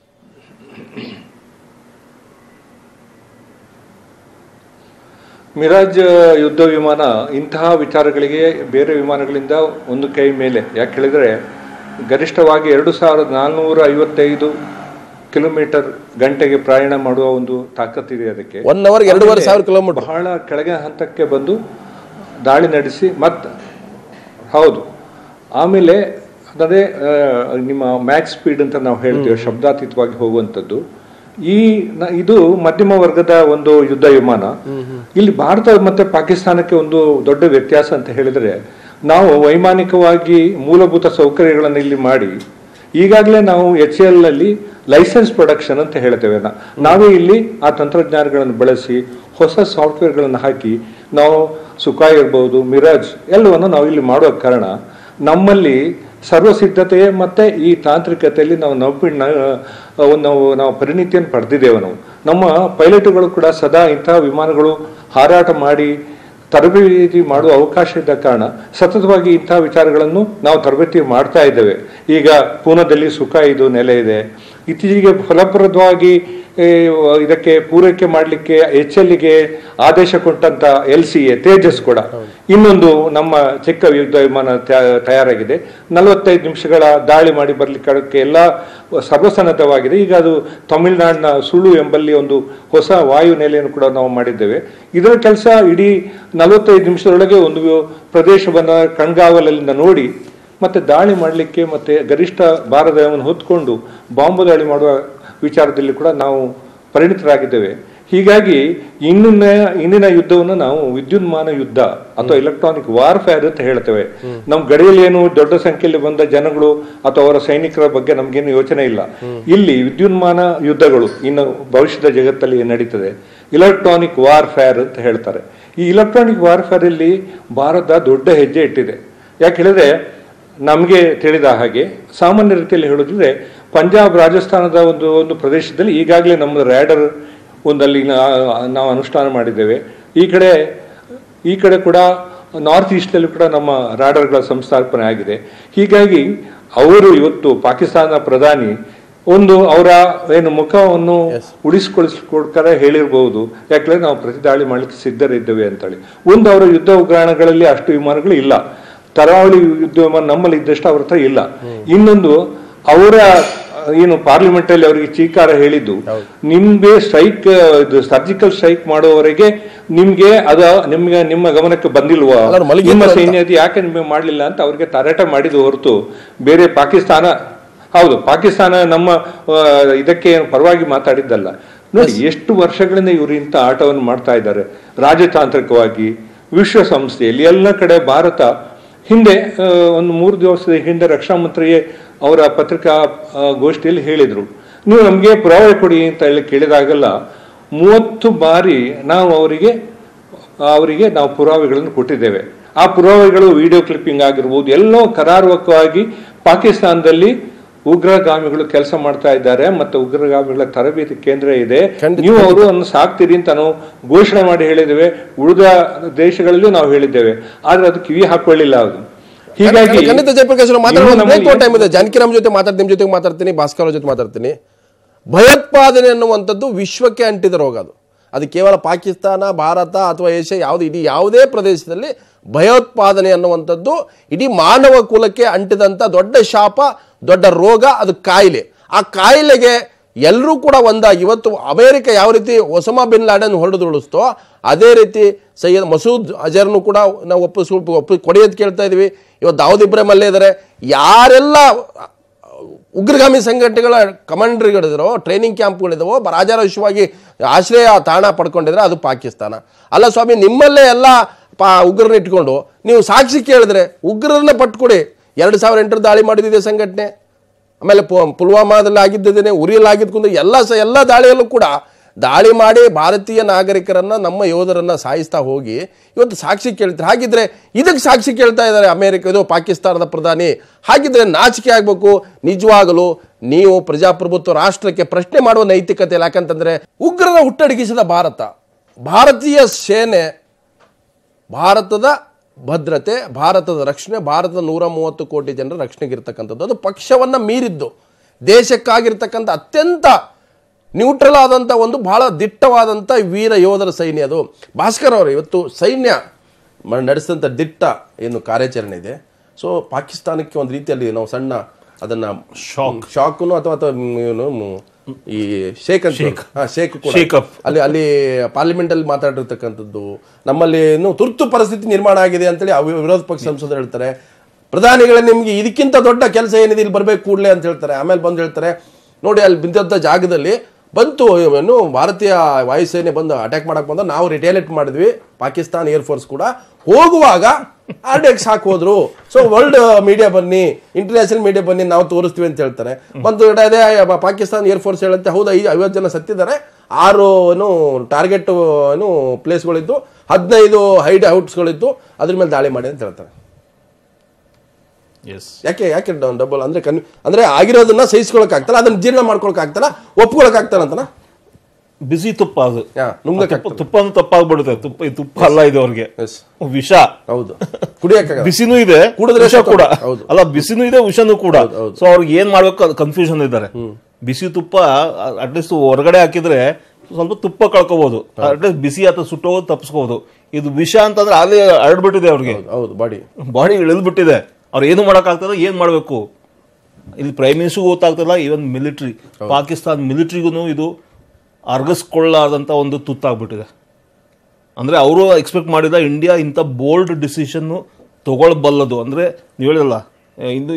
ಮಿರಾಜ್ ಯುದ್ಧ ವಿಮಾನ ಇಂತಹ ವಿಚಾರಗಳಿಗೆ ಬೇರೆ ವಿಮಾನಗಳಿಂದ ಒಂದು ಕೈ ಮೇಲೆ. ಯಾಕೆ ಹೇಳಿದರೆ ಗರಿಷ್ಠವಾಗಿ 2455 ಕಿಲೋಮೀಟರ್ ಗಂಟೆಗೆ ಪ್ರಯಾಣ ಮಾಡುವ ಒಂದು ತಾಕತ್ತಿದೆ ಅದಕ್ಕೆ. 1 ಅವರ್ 2,500 ಕಿಲೋಮೀಟರ್ ಬಹಳ ಕೆಳಗೆ ಹಂತಕ್ಕೆ ಬಂದು ದಾಳಿ ನಡೆಸಿ ಹೌದು. ಆಮೇಲೆ ಅದೇ ನಿಮ್ಮ ಮ್ಯಾಕ್ಸ್ ಸ್ಪೀಡ್ ಅಂತ ನಾವು ಹೇಳ್ತೀವಿ, ಶಬ್ದಾತೀತವಾಗಿ ಹೋಗುವಂಥದ್ದು. ಇದು ಮಧ್ಯಮ ವರ್ಗದ ಒಂದು ಯುದ್ಧ ವಿಮಾನ. ಇಲ್ಲಿ ಭಾರತ ಮತ್ತೆ ಪಾಕಿಸ್ತಾನಕ್ಕೆ ಒಂದು ದೊಡ್ಡ ವ್ಯತ್ಯಾಸ ಅಂತ ಹೇಳಿದ್ರೆ, ನಾವು ವೈಮಾನಿಕವಾಗಿ ಮೂಲಭೂತ ಸೌಕರ್ಯಗಳನ್ನು ಇಲ್ಲಿ ಮಾಡಿ ಈಗಾಗಲೇ ನಾವು HAL ನಲ್ಲಿ ಲೈಸೆನ್ಸ್ ಪ್ರೊಡಕ್ಷನ್ ಅಂತ ಹೇಳ್ತೇವೆ. ನಾವೇ ಇಲ್ಲಿ ಆ ತಂತ್ರಜ್ಞಾನಗಳನ್ನು ಬಳಸಿ ಹೊಸ ಸಾಫ್ಟ್ವೇರ್ಗಳನ್ನು ಹಾಕಿ ನಾವು ಸುಖಾಯ್ ಇರ್ಬೋದು, ಮಿರಾಜ್ ಎಲ್ಲವನ್ನು ನಾವು ಇಲ್ಲಿ ಮಾಡುವ ಕಾರಣ ನಮ್ಮಲ್ಲಿ ಸರ್ವಸಿದ್ಧತೆ ಮತ್ತೆ ಈ ತಾಂತ್ರಿಕತೆಯಲ್ಲಿ ನಾವು ಪರಿಣಿತಿಯನ್ನು ಪಡೆದಿದ್ದೇವೆ. ನಮ್ಮ ಪೈಲಟ್ಗಳು ಕೂಡ ಸದಾ ಇಂತಹ ವಿಮಾನಗಳು ಹಾರಾಟ ಮಾಡಿ ತರಬೇತಿ ಮಾಡುವ ಅವಕಾಶ ಇದ್ದ ಕಾರಣ ಸತತವಾಗಿ ಇಂತಹ ವಿಚಾರಗಳನ್ನು ನಾವು ತರಬೇತಿ ಮಾಡ್ತಾ ಇದ್ದೇವೆ. ಈಗ ಪೂನಾದಲ್ಲಿ ಸುಖಾಯ್ದು ನೆಲೆ ಇದೆ. ಇತ್ತೀಚೆಗೆ ಫಲಪ್ರದವಾಗಿ ಇದಕ್ಕೆ ಪೂರೈಕೆ ಮಾಡಲಿಕ್ಕೆ HALಗೆ ಆದೇಶ ಕೊಟ್ಟಂತ LCA ತೇಜಸ್ ಕೂಡ ಇನ್ನೊಂದು ನಮ್ಮ ಚಿಕ್ಕ ಯುದ್ಧ ವಿಮಾನ ತಯಾರಾಗಿದೆ. 45 ನಿಮಿಷಗಳ ದಾಳಿ ಮಾಡಿ ಬರ್ಲಿಕ್ಕೆ ಎಲ್ಲ ಸರ್ವಸನ್ನದ್ಧವಾಗಿದೆ. ಈಗ ಅದು ತಮಿಳುನಾಡಿನ ಸುಳ್ಳು ಎಂಬಲ್ಲಿ ಒಂದು ಹೊಸ ವಾಯು ನೆಲೆಯನ್ನು ಕೂಡ ನಾವು ಮಾಡಿದ್ದೇವೆ. ಇದರ ಕೆಲಸ ಇಡೀ 45 ನಿಮಿಷದೊಳಗೆ ಒಂದು ಪ್ರದೇಶವನ್ನು ಕಣ್ಗಾವಲಿಂದ ನೋಡಿ ಮತ್ತೆ ದಾಳಿ ಮಾಡಲಿಕ್ಕೆ ಮತ್ತೆ ಗರಿಷ್ಠ ಭಾರತವನ್ನು ಹೊತ್ಕೊಂಡು ಬಾಂಬು ದಾಳಿ ಮಾಡುವ ವಿಚಾರದಲ್ಲಿ ಕೂಡ ನಾವು ಪರಿಣಿತರಾಗಿದ್ದೇವೆ. ಹೀಗಾಗಿ ಇಂದಿನ ಯುದ್ಧವನ್ನು ನಾವು ವಿದ್ಯುನ್ಮಾನ ಯುದ್ಧ ಅಥವಾ ಎಲೆಕ್ಟ್ರಾನಿಕ್ ವಾರ್ಫೇರ್ ಅಂತ ಹೇಳ್ತೇವೆ. ನಮ್ಮ ಗಡಿಯಲ್ಲಿ ಏನು ದೊಡ್ಡ ಸಂಖ್ಯೆಯಲ್ಲಿ ಬಂದ ಜನಗಳು ಅಥವಾ ಅವರ ಸೈನಿಕರ ಬಗ್ಗೆ ನಮ್ಗೇನು ಯೋಚನೆ ಇಲ್ಲ. ಇಲ್ಲಿ ವಿದ್ಯುನ್ಮಾನ ಯುದ್ಧಗಳು ಇನ್ನು ಭವಿಷ್ಯದ ಜಗತ್ತಲ್ಲಿ ನಡೀತದೆ. ಎಲೆಕ್ಟ್ರಾನಿಕ್ ವಾರ್ಫೇರ್ ಅಂತ ಹೇಳ್ತಾರೆ. ಈ ಎಲೆಕ್ಟ್ರಾನಿಕ್ ವಾರ್ಫೇರ್ ಅಲ್ಲಿ ಭಾರತ ದೊಡ್ಡ ಹೆಜ್ಜೆ ಇಟ್ಟಿದೆ. ಯಾಕೆ ಹೇಳಿದ್ರೆ ನಮಗೆ ತಿಳಿದ ಹಾಗೆ ಸಾಮಾನ್ಯ ರೀತಿಯಲ್ಲಿ ಹೇಳೋದಿದ್ರೆ ಪಂಜಾಬ್ ರಾಜಸ್ಥಾನದ ಒಂದು ಪ್ರದೇಶದಲ್ಲಿ ಈಗಾಗಲೇ ನಮ್ಮ ರ್ಯಾಡರ್ ಒಂದಲ್ಲಿ ನಾವು ಅನುಷ್ಠಾನ ಮಾಡಿದ್ದೇವೆ. ಈ ಕಡೆ ಕೂಡ ನಾರ್ತ್ ಈಸ್ಟಲ್ಲಿ ಕೂಡ ನಮ್ಮ ರಾಡರ್ಗಳ ಸಂಸ್ಥಾಪನೆ ಆಗಿದೆ. ಹೀಗಾಗಿ ಅವರು ಇವತ್ತು ಪಾಕಿಸ್ತಾನ ಪ್ರಧಾನಿ ಅವರ ಮುಖವನ್ನು ಉಳಿಸಿಕೊಳ್ಳಿಸ್ಕೊಡ್ತಾರೆ ಹೇಳಿರ್ಬಹುದು. ಯಾಕಂದ್ರೆ ನಾವು ಪ್ರತಿದಾಳಿ ಮಾಡ್ಲಿಕ್ಕೆ ಸಿದ್ಧರಿದ್ದೇವೆ ಅಂತೇಳಿ. ಅವರ ಯುದ್ಧ ಉಗ್ರಾಣಗಳಲ್ಲಿ ಅಷ್ಟು ವಿಮಾನಗಳು ಇಲ್ಲ. ಕರಾವಳಿ ಯುದ್ಧ ವಿಮಾನ ನಮ್ಮಲ್ಲಿ ಇದ್ದಷ್ಟು ಅವ್ರ ಹತ್ರ ಇಲ್ಲ. ಇನ್ನೊಂದು ಅವರ ಪಾರ್ಲಿಮೆಂಟ್ ಅಲ್ಲಿ ಅವರಿಗೆ ಚೀಕಾರ ಹೇಳಿದ್ದು, ನಿಮ್ಗೆ ಸ್ಟ್ರೈಕ್ ಸರ್ಜಿಕಲ್ ಸ್ಟ್ರೈಕ್ ಮಾಡುವವರೆಗೆ ನಿಮ್ಮ ಗಮನಕ್ಕೆ ಬಂದಿಲ್ವಾ, ನಿಮ್ಮ ಸೈನ್ಯ ಯಾಕೆ ನಿಮಗೆ ಮಾಡ್ಲಿಲ್ಲ ಅಂತ ಅವ್ರಿಗೆ ತರಾಟೆ ಮಾಡಿದ ಹೊರತು ಬೇರೆ ಪಾಕಿಸ್ತಾನ ನಮ್ಮ ಇದಕ್ಕೆ ಪರವಾಗಿ ಮಾತಾಡಿದ್ದಲ್ಲ. ನೋಡಿ ಎಷ್ಟು ವರ್ಷಗಳಿಂದ ಇವರು ಇಂಥ ಆಟವನ್ನು ಮಾಡ್ತಾ ಇದ್ದಾರೆ. ರಾಜತಾಂತ್ರಿಕವಾಗಿ ವಿಶ್ವಸಂಸ್ಥೆಯಲ್ಲಿ ಎಲ್ಲ ಕಡೆ ಭಾರತ ಹಿಂದೆ ಒಂದು 3 ದಿವಸದ ಹಿಂದೆ ರಕ್ಷಣಾ ಮಂತ್ರಿಯೇ ಅವರ ಪತ್ರಿಕಾ ಗೋಷ್ಠಿಯಲ್ಲಿ ಹೇಳಿದ್ರು, ನೀವು ನಮಗೆ ಪುರಾವೆ ಕೊಡಿ ಅಂತ ಹೇಳಿ ಕೇಳಿದಾಗಲ್ಲ 30 ಬಾರಿ ನಾವು ಅವರಿಗೆ ನಾವು ಪುರಾವೆಗಳನ್ನು ಕೊಟ್ಟಿದ್ದೇವೆ. ಆ ಪುರಾವೆಗಳು ವಿಡಿಯೋ ಕ್ಲಿಪ್ಪಿಂಗ್ ಆಗಿರ್ಬೋದು, ಎಲ್ಲೋ ಕರಾರುವಕವಾಗಿ ಪಾಕಿಸ್ತಾನದಲ್ಲಿ ಉಗ್ರಗಾಮಿಗಳು ಕೆಲಸ ಮಾಡ್ತಾ ಇದ್ದಾರೆ ಮತ್ತೆ ಉಗ್ರಗಾಮಿಗಳ ತರಬೇತಿ ಕೇಂದ್ರ ಇದೆ, ನೀವು ಅವರನ್ನು ಸಾಕ್ತೀರಿ ಅಂತ ನಾವು ಘೋಷಣೆ ಮಾಡಿ ಹೇಳಿದ್ದೇವೆ. ಉಳಿದ ದೇಶಗಳಲ್ಲೂ ನಾವು ಹೇಳಿದ್ದೇವೆ, ಆದ್ರೆ ಅದು ಕಿವಿ ಹಾಕೊಳ್ಳಿಲ್ಲ. ಅದು ಹೀಗಾಗಿ ಜಾನಕಿರಾಮ್ ಜೊತೆ ಮಾತಾಡ್ತೀನಿ, ನಿಮ್ ಜೊತೆ ಮಾತಾಡ್ತೀನಿ, ಭಾಸ್ಕರ್ ಜೊತೆ ಮಾತಾಡ್ತೀನಿ. ಭಯೋತ್ಪಾದನೆ ಅನ್ನುವಂಥದ್ದು ವಿಶ್ವಕ್ಕೆ ಅಂಟಿದ ರೋಗ. ಅದು ಕೇವಲ ಪಾಕಿಸ್ತಾನ, ಭಾರತ ಅಥವಾ ಏಷ್ಯಾ ಯಾವುದೇ ಪ್ರದೇಶದಲ್ಲಿ ಭಯೋತ್ಪಾದನೆ ಅನ್ನುವಂಥದ್ದು ಇಡೀ ಮಾನವ ಕುಲಕ್ಕೆ ಅಂಟಿದಂಥ ದೊಡ್ಡ ಶಾಪ, ದೊಡ್ಡ ರೋಗ, ಅದು ಕಾಯಿಲೆ. ಆ ಕಾಯಿಲೆಗೆ ಎಲ್ಲರೂ ಕೂಡ ಒಂದಾಗಿ ಇವತ್ತು ಅಮೆರಿಕ ಯಾವ ರೀತಿ ಒಸಾಮಾ ಬಿನ್ ಲಾಡೆನ್ ಹೊಡೆದುರುಳಿಸ್ತೋ ಅದೇ ರೀತಿ ಸೈಯದ್ ಮಸೂದ್ ಅಜರ್ನು ಕೂಡ ನಾವು ಒಪ್ಪಿ ಕೊಡೆಯೋದು ಕೇಳ್ತಾ ಇದೀವಿ. ಇವತ್ತು ದಾವೂದ್ ಇಬ್ರಾಹಿಂ ಅಲ್ಲೇ ಇದ್ದಾರೆ. ಯಾರೆಲ್ಲ ಉಗ್ರಗಾಮಿ ಸಂಘಟನೆಗಳ ಕಮಾಂಡರ್ಗಳಿದ್ದಾರೋ, ಟ್ರೈನಿಂಗ್ ಕ್ಯಾಂಪ್ಗಳಿದಾವೋ, ರಾಜಾರೋಷವಾಗಿ ಆಶ್ರಯ ತಾಣ ಪಡ್ಕೊಂಡಿದ್ರೆ ಅದು ಪಾಕಿಸ್ತಾನ ಅಲ್ಲ ಸ್ವಾಮಿ. ನಿಮ್ಮಲ್ಲೇ ಎಲ್ಲ ಉಗ್ರರನ್ನ ಇಟ್ಕೊಂಡು ನೀವು ಸಾಕ್ಷಿ ಕೇಳಿದ್ರೆ ಉಗ್ರರನ್ನ ಪಟ್ಕೊಡಿ. 2008 ದಾಳಿ ಮಾಡಿದಿದೆ ಸಂಘಟನೆ, ಆಮೇಲೆ ಪುಲ್ವಾಮಾದಲ್ಲಿ ಆಗಿದ್ದೇನೆ, ಉರಿಯಲ್ಲಿ ಆಗಿದ್ಕೊಂಡು ಎಲ್ಲ ದಾಳಿಯಲ್ಲೂ ಕೂಡ ದಾಳಿ ಮಾಡಿ ಭಾರತೀಯ ನಾಗರಿಕರನ್ನ, ನಮ್ಮ ಯೋಧರನ್ನ ಸಾಯಿಸ್ತಾ ಹೋಗಿ ಇವತ್ತು ಸಾಕ್ಷಿ ಕೇಳ್ತಾರೆ. ಹಾಗಿದ್ರೆ ಇದಕ್ಕೆ ಸಾಕ್ಷಿ ಕೇಳ್ತಾ ಇದ್ದಾರೆ ಅಮೆರಿಕದು, ಪಾಕಿಸ್ತಾನದ ಪ್ರಧಾನಿ. ಹಾಗಿದ್ರೆ ನಾಚಿಕೆ ಆಗ್ಬೇಕು. ನಿಜವಾಗಲೂ ನೀವು ಪ್ರಜಾಪ್ರಭುತ್ವ ರಾಷ್ಟ್ರಕ್ಕೆ ಪ್ರಶ್ನೆ ಮಾಡುವ ನೈತಿಕತೆ ಇಲ್ಲ. ಯಾಕಂತಂದ್ರೆ ಉಗ್ರರ ಹುಟ್ಟಡಗಿಸಿದ ಭಾರತ, ಭಾರತೀಯ ಸೇನೆ, ಭಾರತದ ಭದ್ರತೆ, ಭಾರತದ ರಕ್ಷಣೆ, ಭಾರತದ 130 ಕೋಟಿ ಜನರ ರಕ್ಷಣೆಗಿರ್ತಕ್ಕಂಥದ್ದು. ಅದು ಪಕ್ಷವನ್ನ ಮೀರಿದ್ದು, ದೇಶಕ್ಕಾಗಿರ್ತಕ್ಕಂಥ ಅತ್ಯಂತ ನ್ಯೂಟ್ರಲ್ ಆದಂಥ ಒಂದು ಬಹಳ ದಿಟ್ಟವಾದಂಥ ವೀರ ಯೋಧರ ಸೈನ್ಯ ಅದು. ಭಾಸ್ಕರ್ ಅವರು ಇವತ್ತು ಸೈನ್ಯ ನಡೆಸಿದಂಥ ದಿಟ್ಟ ಏನು ಕಾರ್ಯಾಚರಣೆ ಇದೆ. ಸೊ ಪಾಕಿಸ್ತಾನಕ್ಕೆ ಒಂದು ರೀತಿಯಲ್ಲಿ ನಾವು ಸಣ್ಣ ಅದನ್ನ ಶಾಕ್ನು ಅಥವಾ ಈ ಶೇಕ್ ಕೂಡ ಅಲ್ಲಿ ಪಾರ್ಲಿಮೆಂಟ್ ಅಲ್ಲಿ ಮಾತಾಡಿರ್ತಕ್ಕಂಥದ್ದು, ನಮ್ಮಲ್ಲಿ ತುರ್ತು ಪರಿಸ್ಥಿತಿ ನಿರ್ಮಾಣ ಆಗಿದೆ ಅಂತೇಳಿ ವಿರೋಧ ಪಕ್ಷ ಸಂಸದರು ಹೇಳ್ತಾರೆ. ಪ್ರಧಾನಿಗಳೇ ನಿಮ್ಗೆ ಇದಕ್ಕಿಂತ ದೊಡ್ಡ ಕೆಲಸ ಏನಿದೆ, ಇಲ್ಲಿ ಬರ್ಬೇಕು ಕೂಡಲೇ ಅಂತ ಹೇಳ್ತಾರೆ. ಆಮೇಲೆ ಬಂದು ಹೇಳ್ತಾರೆ ನೋಡಿ ಅಲ್ಲಿ ಬಿದ್ದಂಥ ಜಾಗದಲ್ಲಿ ಬಂತು ಏನು ಭಾರತೀಯ ವಾಯುಸೇನೆ ಬಂದು ಅಟ್ಯಾಕ್ ಮಾಡಕ್ ಬಂದ, ನಾವು ರಿಟೇಲಿಯೇಟ್ ಮಾಡಿದ್ವಿ. ಪಾಕಿಸ್ತಾನ ಏರ್ಫೋರ್ಸ್ ಕೂಡ ಹೋಗುವಾಗ RDX ಹಾಕೋದ್ರು. ಸೊ ವರ್ಲ್ಡ್ ಮೀಡಿಯಾ ಬನ್ನಿ, ಇಂಟರ್ನ್ಯಾಷನಲ್ ಮೀಡಿಯಾ ಬನ್ನಿ, ನಾವು ತೋರಿಸ್ತೀವಿ ಅಂತ ಹೇಳ್ತಾರೆ. ಬಂದು ಅದೇ ಪಾಕಿಸ್ತಾನ ಏರ್ಫೋರ್ಸ್ ಹೇಳುತ್ತೆ ಹೌದಾ 50 ಜನ ಸತ್ತಿದ್ದಾರೆ, 6 ಏನು ಟಾರ್ಗೆಟ್ ಏನು ಪ್ಲೇಸ್ಗಳಿದ್ದು, 15 ಹೈಡ್ ಔಟ್ಸ್ಗಳಿದ್ದು, ಅದ್ರ ಮೇಲೆ ದಾಳಿ ಮಾಡಿ ಅಂತ ಹೇಳ್ತಾರೆ. ಯಾಕೆ ಡಬಲ್ ಅಂದ್ರೆ ಆಗಿರೋದನ್ನ ಸಹಿಸ್ಕೊಳಕ್ ಆಗ್ತಲ್ಲ, ಅದನ್ನ ಜೀರ್ಣ ಮಾಡ್ಕೊಳಕ್ ಆಗ್ತಲ್ಲ, ಒಪ್ಕೊಳಕ್ ಆಗ್ತಾರ ಅಂತನ. ಬಿಸಿ ತುಪ್ಪ ಅದು ತುಪ್ಪ ತಪ್ಪಾಗ್ಬಿಡುತ್ತೆ. ತುಪ್ಪ ಅಲ್ಲ ಇದು ಅವ್ರಿಗೆ ವಿಷ. ಹೌದು, ಕುಡಿಯಕ್ಕೆ ಬಿಸಿನೂ ಇದೆ, ಕುಡಿದ್ರೆ ವಿಷ ಕೂಡ ಅಲ್ಲ, ಬಿಸಿನೂ ಇದೆ ವಿಷನೂ ಕೂಡ. ಸೊ ಅವ್ರಿಗೆ ಏನ್ ಮಾಡ್ಬೇಕು ಕನ್ಫ್ಯೂಷನ್ ಇದ್ದಾರೆ. ಬಿಸಿ ತುಪ್ಪ ಅಟ್ಲೀಸ್ಟ್ ಹೊರಗಡೆ ಹಾಕಿದ್ರೆ ಸ್ವಲ್ಪ ತುಪ್ಪ ಕಳ್ಕೋಬಹುದು, ಅಟ್ಲೀಸ್ಟ್ ಬಿಸಿ ಅಥವಾ ಸುಟ್ಟೋದು ತಪ್ಪಿಸ್ಕೋಬಹುದು. ಇದು ವಿಷ ಅಂತಂದ್ರೆ ಅಲ್ಲಿ ಹರಡ್ಬಿಟ್ಟಿದೆ ಅವ್ರಿಗೆ, ಬಾಡಿ ಇಳಿದ್ಬಿಟ್ಟಿದೆ. ಅವ್ರು ಏನು ಮಾಡಕ್ ಆಗ್ತದ, ಏನ್ ಮಾಡ್ಬೇಕು ಇಲ್ಲಿ ಪ್ರೈಮ್ ಮಿನಿಸ್ಟರ್ ಗೊತ್ತಾಗ್ತಲ್ಲ, ಈವನ್ ಮಿಲಿಟರಿ ಪಾಕಿಸ್ತಾನ ಮಿಲಿಟರಿಗೂ ಇದು ಅರ್ಗಿಸ್ಕೊಳ್ಳಾರ್ದಂತ ಒಂದು ತುತ್ತಾಗ್ಬಿಟ್ಟಿದೆ. ಅಂದ್ರೆ ಅವರು ಎಕ್ಸ್ಪೆಕ್ಟ್ ಮಾಡಿದ ಇಂಡಿಯಾ ಇಂಥ ಬೋಲ್ಡ್ ಡಿಸಿಷನ್ ತಗೊಳ್ಬಲ್ಲದು. ಅಂದ್ರೆ ನೀವು ಹೇಳಿಲ್ಲ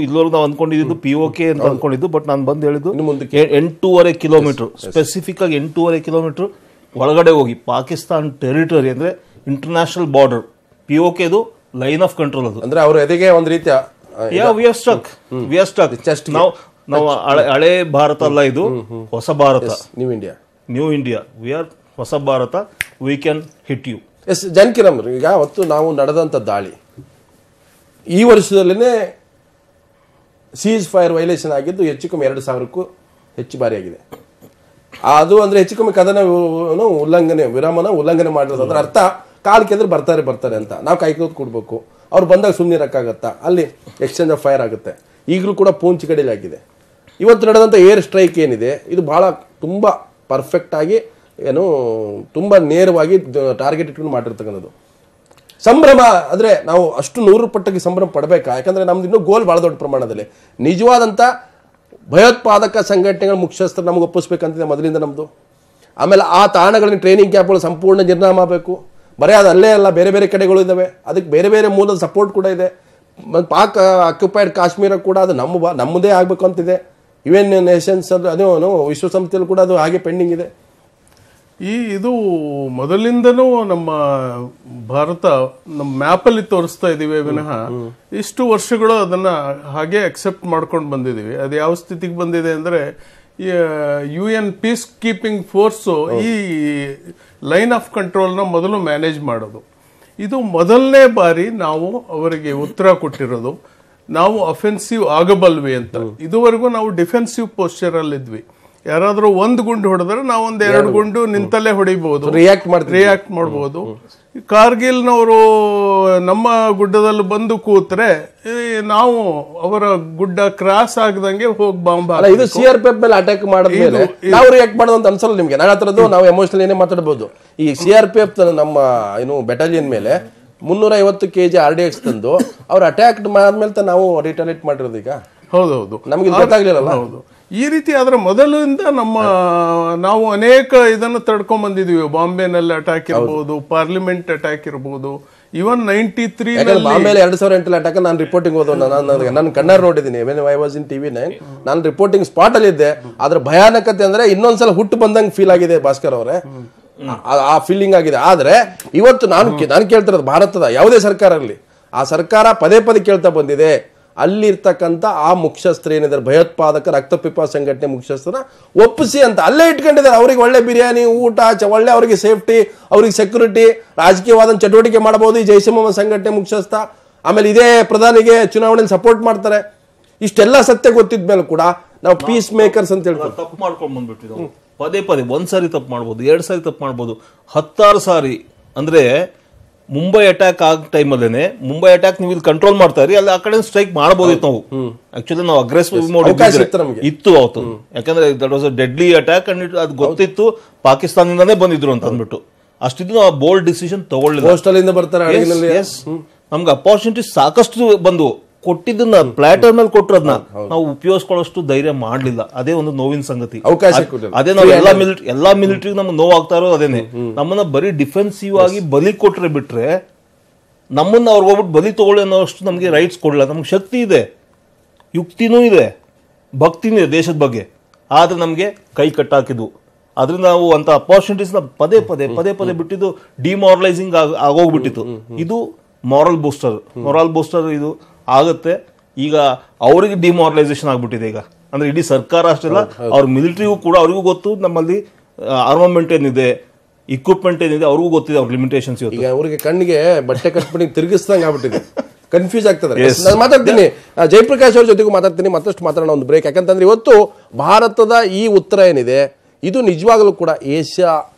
ಇಲ್ಲವರೆಗೂ ನಾವು ಅಂದ್ಕೊಂಡಿದ್ದು POK ಅಂತ ಅಂದ್ಕೊಂಡಿದ್ದು, ಬಟ್ ನಾನು ಬಂದು ಹೇಳಿದ್ದು 8.5 ಕಿಲೋಮೀಟರ್, ಸ್ಪೆಸಿಫಿಕ್ ಆಗಿ 8.5 ಕಿಲೋಮೀಟರ್ ಒಳಗಡೆ ಹೋಗಿ ಪಾಕಿಸ್ತಾನ್ ಟೆರಿಟರಿ ಅಂದ್ರೆ ಇಂಟರ್ನ್ಯಾಷನಲ್ ಬಾರ್ಡರ್. POK ಇದು ಲೈನ್ ಆಫ್ ಕಂಟ್ರೋಲ್. ಅದು ಅಂದ್ರೆ ಅವ್ರ ಎದೆಗೆ ಒಂದು ರೀತಿಯ ನಾವು ಹಳೆ ಭಾರತ ಅಲ್ಲ, ಇದು ಹೊಸ Bharat, new India. We are ಹೊಸ Bharat, we can hit you. Janakiram ಈಗ ಅವತ್ತು ನಾವು ನಡೆದಂತ ದಾಳಿ ಈ ವರ್ಷದಲ್ಲೇ ಸೀಸ್ ಫೈರ್ ವೈಲೇಷನ್ ಆಗಿದ್ದು ಹೆಚ್ಚು ಕಮ್ಮಿ 2,000ಕ್ಕೂ ಹೆಚ್ಚು ಬಾರಿ ಆಗಿದೆ. ಅದು ಅಂದ್ರೆ ಹೆಚ್ಚು ಕಮ್ಮಿ ಕದನ ಉಲ್ಲಂಘನೆ, ವಿರಾಮನ ಉಲ್ಲಂಘನೆ ಮಾಡಿರೋದು. ಅದರ ಅರ್ಥ ಕಾಲ್ ಕೆದ್ರೆ ಬರ್ತಾರೆ ಅಂತ ನಾವು ಕಾಯ್ಕೋದು ಕೊಡ್ಬೇಕು. ಅವ್ರು ಬಂದಾಗ ಸುಮ್ಮನೆ ಇರಕ್ಕಾಗತ್ತಾ? ಅಲ್ಲಿ ಎಕ್ಸ್ಚೇಂಜ್ ಆಫ್ ಫೈರ್ ಆಗುತ್ತೆ. ಈಗಲೂ ಕೂಡ ಪೂಂಚ್ ಕಡೆಯಲ್ಲಿ ಆಗಿದೆ. ಇವತ್ತು ನಡೆದಂಥ ಏರ್ ಸ್ಟ್ರೈಕ್ ಏನಿದೆ ಇದು ಬಹಳ ತುಂಬ ಪರ್ಫೆಕ್ಟ್ ಆಗಿ ಏನು ತುಂಬ ನೇರವಾಗಿ ಟಾರ್ಗೆಟ್ ಇಟ್ಕೊಂಡು ಮಾಡಿರ್ತಕ್ಕಂಥದ್ದು. ಸಂಭ್ರಮ ಅಂದರೆ ನಾವು ಅಷ್ಟು 100 ಪಟ್ಟಿಗೆ ಸಂಭ್ರಮ ಪಡಬೇಕಾ? ಯಾಕಂದರೆ ನಮ್ದು ಇನ್ನೂ ಗೋಲ್ ಭಾಳ ದೊಡ್ಡ ಪ್ರಮಾಣದಲ್ಲಿ. ನಿಜವಾದಂಥ ಭಯೋತ್ಪಾದಕ ಸಂಘಟನೆಗಳ ಮುಖ್ಯಸ್ಥರು ನಮ್ಗೆ ಒಪ್ಪಿಸ್ಬೇಕಂತಿದೆ ಮೊದಲಿಂದ ನಮ್ಮದು. ಆಮೇಲೆ ಆ ತಾಣಗಳಿನ ಟ್ರೈನಿಂಗ್ ಕ್ಯಾಂಪ್ಗಳು ಸಂಪೂರ್ಣ ನಿರ್ನಾಮ ಆಗಬೇಕು. ಬರೀ ಅದು ಅಲ್ಲೇ ಅಲ್ಲ, ಬೇರೆ ಬೇರೆ ಕಡೆಗಳು ಇದ್ದಾವೆ, ಅದಕ್ಕೆ ಬೇರೆ ಬೇರೆ ಮೂಲದ ಸಪೋರ್ಟ್ ಕೂಡ ಇದೆ. ಪಾಕ್ ಆಕ್ಯುಪೈಡ್ ಕಾಶ್ಮೀರ ಕೂಡ ಅದು ನಮ್ಮದೇ ಆಗಬೇಕು ಅಂತಿದೆ. UN ನೇಷನ್ಸ್ ಅದು ವಿಶ್ವಸಂಸ್ಥೆಯಲ್ಲಿ ಕೂಡ ಅದು ಹಾಗೆ ಪೆಂಡಿಂಗ್ ಇದೆ. ಇದು ಮೊದಲಿಂದನೂ ನಮ್ಮ ಭಾರತ ನಮ್ಮ ಮ್ಯಾಪಲ್ಲಿ ತೋರಿಸ್ತಾ ಇದೀವಿ ವಿನಃ ಇಷ್ಟು ವರ್ಷಗಳು ಅದನ್ನ ಹಾಗೆ ಅಕ್ಸೆಪ್ಟ್ ಮಾಡ್ಕೊಂಡು ಬಂದಿದ್ದೀವಿ. ಅದು ಯಾವ ಸ್ಥಿತಿಗೆ ಬಂದಿದೆ ಅಂದ್ರೆ UN ಪೀಸ್ ಕೀಪಿಂಗ್ ಫೋರ್ಸ್ ಈ ಲೈನ್ ಆಫ್ ಕಂಟ್ರೋಲ್ನ ಮೊದಲು ಮ್ಯಾನೇಜ್ ಮಾಡೋದು. ಇದು ಮೊದಲನೇ ಬಾರಿ ನಾವು ಅವರಿಗೆ ಉತ್ತರ ಕೊಟ್ಟಿರೋದು. ನಾವು ಅಫೆನ್ಸಿವ್ ಆಗಬಲ್ವಿ ಅಂತ. ಇದುವರೆಗೂ ನಾವು ಡಿಫೆನ್ಸಿವ್ ಪೋಸ್ಚರ್ ಅಲ್ಲಿ ಇದ್ವಿ. ಯಾರಾದ್ರೂ 1 ಗುಂಡು ಹೊಡೆದ್ರೆ ನಾವು 1-2 ಗುಂಡು ನಿಂತಲ್ಲೇ ಹೊಡಿಬಹುದು, ರಿಯಾಕ್ಟ್ ಮಾಡಬಹುದು. ಕಾರ್ಗಿಲ್ನವರು ನಮ್ಮ ಗುಡ್ಡದಲ್ಲಿ ಬಂದು ಕೂತ್ರೆ ನಾವು ಅವರ ಗುಡ್ಡ ಕ್ರಾಸ್ ಆಗದಂಗೆ ಹೋಗಿ ಬಾಂಬ್. ಇದು CRPF ಮೇಲೆ ಅಟ್ಯಾಕ್ ಮಾಡಿದ್ಮೇಲೆ ನಾವು ರಿಯಾಕ್ಟ್ ಮಾಡೋದು ಅಂತ ಅನ್ಸಲ್ಲ ನಿಮ್ಗೆ? ನಾನು ಹತ್ರದ್ದು ನಾವು ಎಮೋಷನಲ್ ಏನೇ ಮಾತಾಡಬಹುದು. ಈ CRPF ನಮ್ಮ ಏನು ಬೆಟಾಲಿಯನ್ ಮೇಲೆ 350 kg RDX ತಂದು ಅವ್ರು ಅಟ್ಯಾಕ್ ಮಾಡಿದ್ಮೇಲೆ ನಾವು ರಿಟಾಲಿಯೇಟ್ ಮಾಡಿರೋದು. ಈಗ ಹೌದೌದು, ನಮ್ಗೆ ಗೊತ್ತಾಗ್ಲಿಲ್ಲ. ಹೌದು, ಈ ರೀತಿ ಆದ್ರೆ ಮೊದಲಿಂದ ನಾವು ಅನೇಕ ಇದನ್ನು ತಡ್ಕೊಂಡ್ ಬಂದಿದೀವಿ. ಬಾಂಬೆನಲ್ಲಿ ಅಟ್ಯಾಕ್ ಇರಬಹುದು, ಪಾರ್ಲಿಮೆಂಟ್ ಅಟ್ಯಾಕ್ ಇರಬಹುದು, ಇವನ್ 93 ಬಾಂಬೆಲಿ 2008 ಅಟ್ಯಾಕ್ ನಾನು ರಿಪೋರ್ಟಿಂಗ್ ಹೋದ, ನಾನು ಕಣ್ಣಾರ್ ನೋಡಿದ್ದೀನಿ. I was in TV9. ನಾನು ರಿಪೋರ್ಟಿಂಗ್ ಸ್ಪಾಟ್ ಅಲ್ಲಿ ಇದ್ದೆ. ಅದ್ರ ಭಯಾನಕತೆ ಅಂದ್ರೆ ಇನ್ನೊಂದ್ಸಲ ಹುಟ್ಟು ಬಂದಂಗೆ ಫೀಲ್ ಆಗಿದೆ ಭಾಸ್ಕರ್ ಅವರೇ, ಆ ಫೀಲಿಂಗ್ ಆಗಿದೆ. ಆದ್ರೆ ಇವತ್ತು ನಾನು ಕೇಳ್ತಿರೋದು ಭಾರತದ ಯಾವುದೇ ಸರ್ಕಾರ ಇರಲಿ, ಆ ಸರ್ಕಾರ ಪದೇ ಕೇಳ್ತಾ ಬಂದಿದೆ, ಅಲ್ಲಿರ್ತಕ್ಕಂಥ ಆ ಮುಖ್ಯಸ್ಥರು ಏನಿದ್ದಾರೆ ಭಯೋತ್ಪಾದಕ ರಕ್ತಪಿಪಾಸ ಸಂಘಟನೆ ಮುಖ್ಯಸ್ಥರ ಒಪ್ಪಿಸಿ ಅಂತ ಅಲ್ಲೇ ಇಟ್ಕೊಂಡಿದ್ದಾರೆ. ಅವ್ರಿಗೆ ಒಳ್ಳೆ ಬಿರಿಯಾನಿ ಊಟ, ಒಳ್ಳೆ ಅವರಿಗೆ ಸೇಫ್ಟಿ, ಅವ್ರಿಗೆ ಸೆಕ್ಯೂರಿಟಿ, ರಾಜಕೀಯವಾದ ಚಟುವಟಿಕೆ ಮಾಡಬಹುದು ಈ ಜೈಷ್ ಎ ಮೊಹಮ್ಮದ್ ಸಂಘಟನೆ ಮುಖ್ಯಸ್ಥ. ಆಮೇಲೆ ಇದೇ ಪ್ರಧಾನಿಗೆ ಚುನಾವಣೆಯಲ್ಲಿ ಸಪೋರ್ಟ್ ಮಾಡ್ತಾರೆ. ಇಷ್ಟೆಲ್ಲ ಸತ್ಯ ಗೊತ್ತಿದ್ಮೇಲೆ ಕೂಡ ನಾವು ಪೀಸ್ ಮೇಕರ್ಸ್ ಅಂತ ಹೇಳ್ತೀವಿ. ತಪ್ಪು ಮಾಡ್ಕೊಂಡು ಬಂದ್ಬಿಟ್ಟಿದ್ರು. ಪದೇ 1 ಸಾರಿ ತಪ್ಪು ಮಾಡ್ಬೋದು, 2 ಸಾರಿ ತಪ್ಪು ಮಾಡ್ಬೋದು, 10 ಸಾರಿ. ಅಂದ್ರೆ ಮುಂಬೈ ಅಟ್ಯಾಕ್ ಆಗ ಟೈಮಲ್ಲೇನೆ ಮುಂಬೈ ಅಟ್ಯಾಕ್ ನೀವು ಇಲ್ಲಿ ಕಂಟ್ರೋಲ್ ಮಾಡ್ತಾ ಇರಿ, ಅಲ್ಲಿ ಆ ಕಡೆ ಸ್ಟ್ರೈಕ್ ಮಾಡಬಹುದಿತ್ತು ನಾವು. ಆಕ್ಚುಲಿ ನಾವು ಅಗ್ರೆಸಿವ್ ಮೋಡ್ ಇತ್ತು ಅವತ್ತು, ಯಾಕಂದ್ರೆ that was a deadly attack and ಅದು ಗೊತ್ತಿತ್ತು ಪಾಕಿಸ್ತಾನದಿಂದಾನೇ ಬಂದಿದ್ರು ಅಂತ ಅಂದ್ಬಿಟ್ಟು. ಅಷ್ಟಿದ್ದು ನಾವು ಬೋಲ್ಡ್ ಡಿಸಿಷನ್ ತಗೊಳ್ಳಿಲ್ಲ. ನಮ್ಗೆ ಅಪಾರ್ಚುನಿಟಿ ಸಾಕಷ್ಟು ಬಂದು ಕೊಟ್ಟಿದ್ದನ್ನ ಪ್ಲಾಟರ್ ಮೇಲೆ ಕೊಟ್ಟರು, ಅದನ್ನ ನಾವು ಉಪಯೋಗಿಸ್ಕೊಳ್ಳೋಷ್ಟು ಧೈರ್ಯ ಮಾಡ್ಲಿಲ್ಲ. ಅದೇ ಒಂದು ನೋವಿನ ಸಂಗತಿ. ಅದೇ ನಾವು ಎಲ್ಲಾ ಮಿಲಿಟರಿ ನಮ್ಗೆ ನೋವಾಗ್ತಾ ಇರೋದು ಅದೇನೆ. ನಮ್ಮನ್ನ ಬರೀ ಡಿಫೆನ್ಸಿವ್ ಆಗಿ ಬಲಿ ಕೊಟ್ರೆ ಬಿಟ್ರೆ ನಮ್ಮನ್ನ ಅವ್ರಿಗೆ ಹೋಗ್ಬಿಟ್ಟು ಬಲಿ ತಗೊಳ್ಳಿ ಅನ್ನೋಷ್ಟು ನಮ್ಗೆ ರೈಟ್ಸ್ ಕೊಡಲ್ಲ. ನಮ್ಗೆ ಶಕ್ತಿ ಇದೆ, ಯುಕ್ತಿನೂ ಇದೆ, ಭಕ್ತಿನೂ ಇದೆ ದೇಶದ ಬಗ್ಗೆ, ಆದ್ರೆ ನಮ್ಗೆ ಕೈ ಕಟ್ಟಾಕಿದ್ವು. ಅದ್ರಿಂದ ನಾವು ಅಂತ ಅಪಾರ್ಚುನಿಟೀಸ್ ಪದೇ ಪದೇ ಪದೇ ಪದೇ ಬಿಟ್ಟಿದ್ದು ಡಿಮಾರಲೈಸಿಂಗ್ ಆಗೋಗ್ಬಿಟ್ಟಿತ್ತು. ಇದು ಮೊರಲ್ ಬೂಸ್ಟರ್ ಇದು ಆಗುತ್ತೆ. ಈಗ ಅವರಿಗೆ ಡಿಮಾರಲೈಸೇಷನ್ ಆಗ್ಬಿಟ್ಟಿದೆ ಈಗ. ಅಂದ್ರೆ ಇಡೀ ಸರ್ಕಾರ ಅಷ್ಟೆಲ್ಲ, ಅವ್ರ ಮಿಲಿಟರಿಗೂ ಕೂಡ ಅವ್ರಿಗೂ ಗೊತ್ತು ನಮ್ಮಲ್ಲಿ ಆರ್ಮಮೆಂಟ್ ಏನಿದೆ, ಇಕ್ವಿಪ್ಮೆಂಟ್ ಏನಿದೆ ಅವ್ರಿಗೂ ಗೊತ್ತಿದೆ, ಅವ್ರ ಲಿಮಿಟೇಷನ್ಸ್. ಈಗ ಅವ್ರಿಗೆ ಕಣ್ಣಿಗೆ ಬಟ್ಟೆ ಕಟ್ಬಿಟ್ಟು ತಿರುಗಿಸ್ದಂಗೆ ಆಗ್ಬಿಟ್ಟಿದೆ, ಕನ್ಫ್ಯೂಸ್ ಆಗ್ತದೆ. ನಾನು ಮಾತಾಡ್ತೀನಿ, ಜಯಪ್ರಕಾಶ್ ಅವ್ರ ಜೊತೆಗೂ ಮಾತಾಡ್ತೀನಿ, ಮತ್ತಷ್ಟು ಮಾತಾಡೋಣ ಒಂದು ಬ್ರೇಕ್. ಯಾಕಂತಂದ್ರೆ ಇವತ್ತು ಭಾರತದ ಈ ಉತ್ತರ ಏನಿದೆ ಇದು ನಿಜವಾಗಲೂ ಕೂಡ ಏಷ್ಯಾ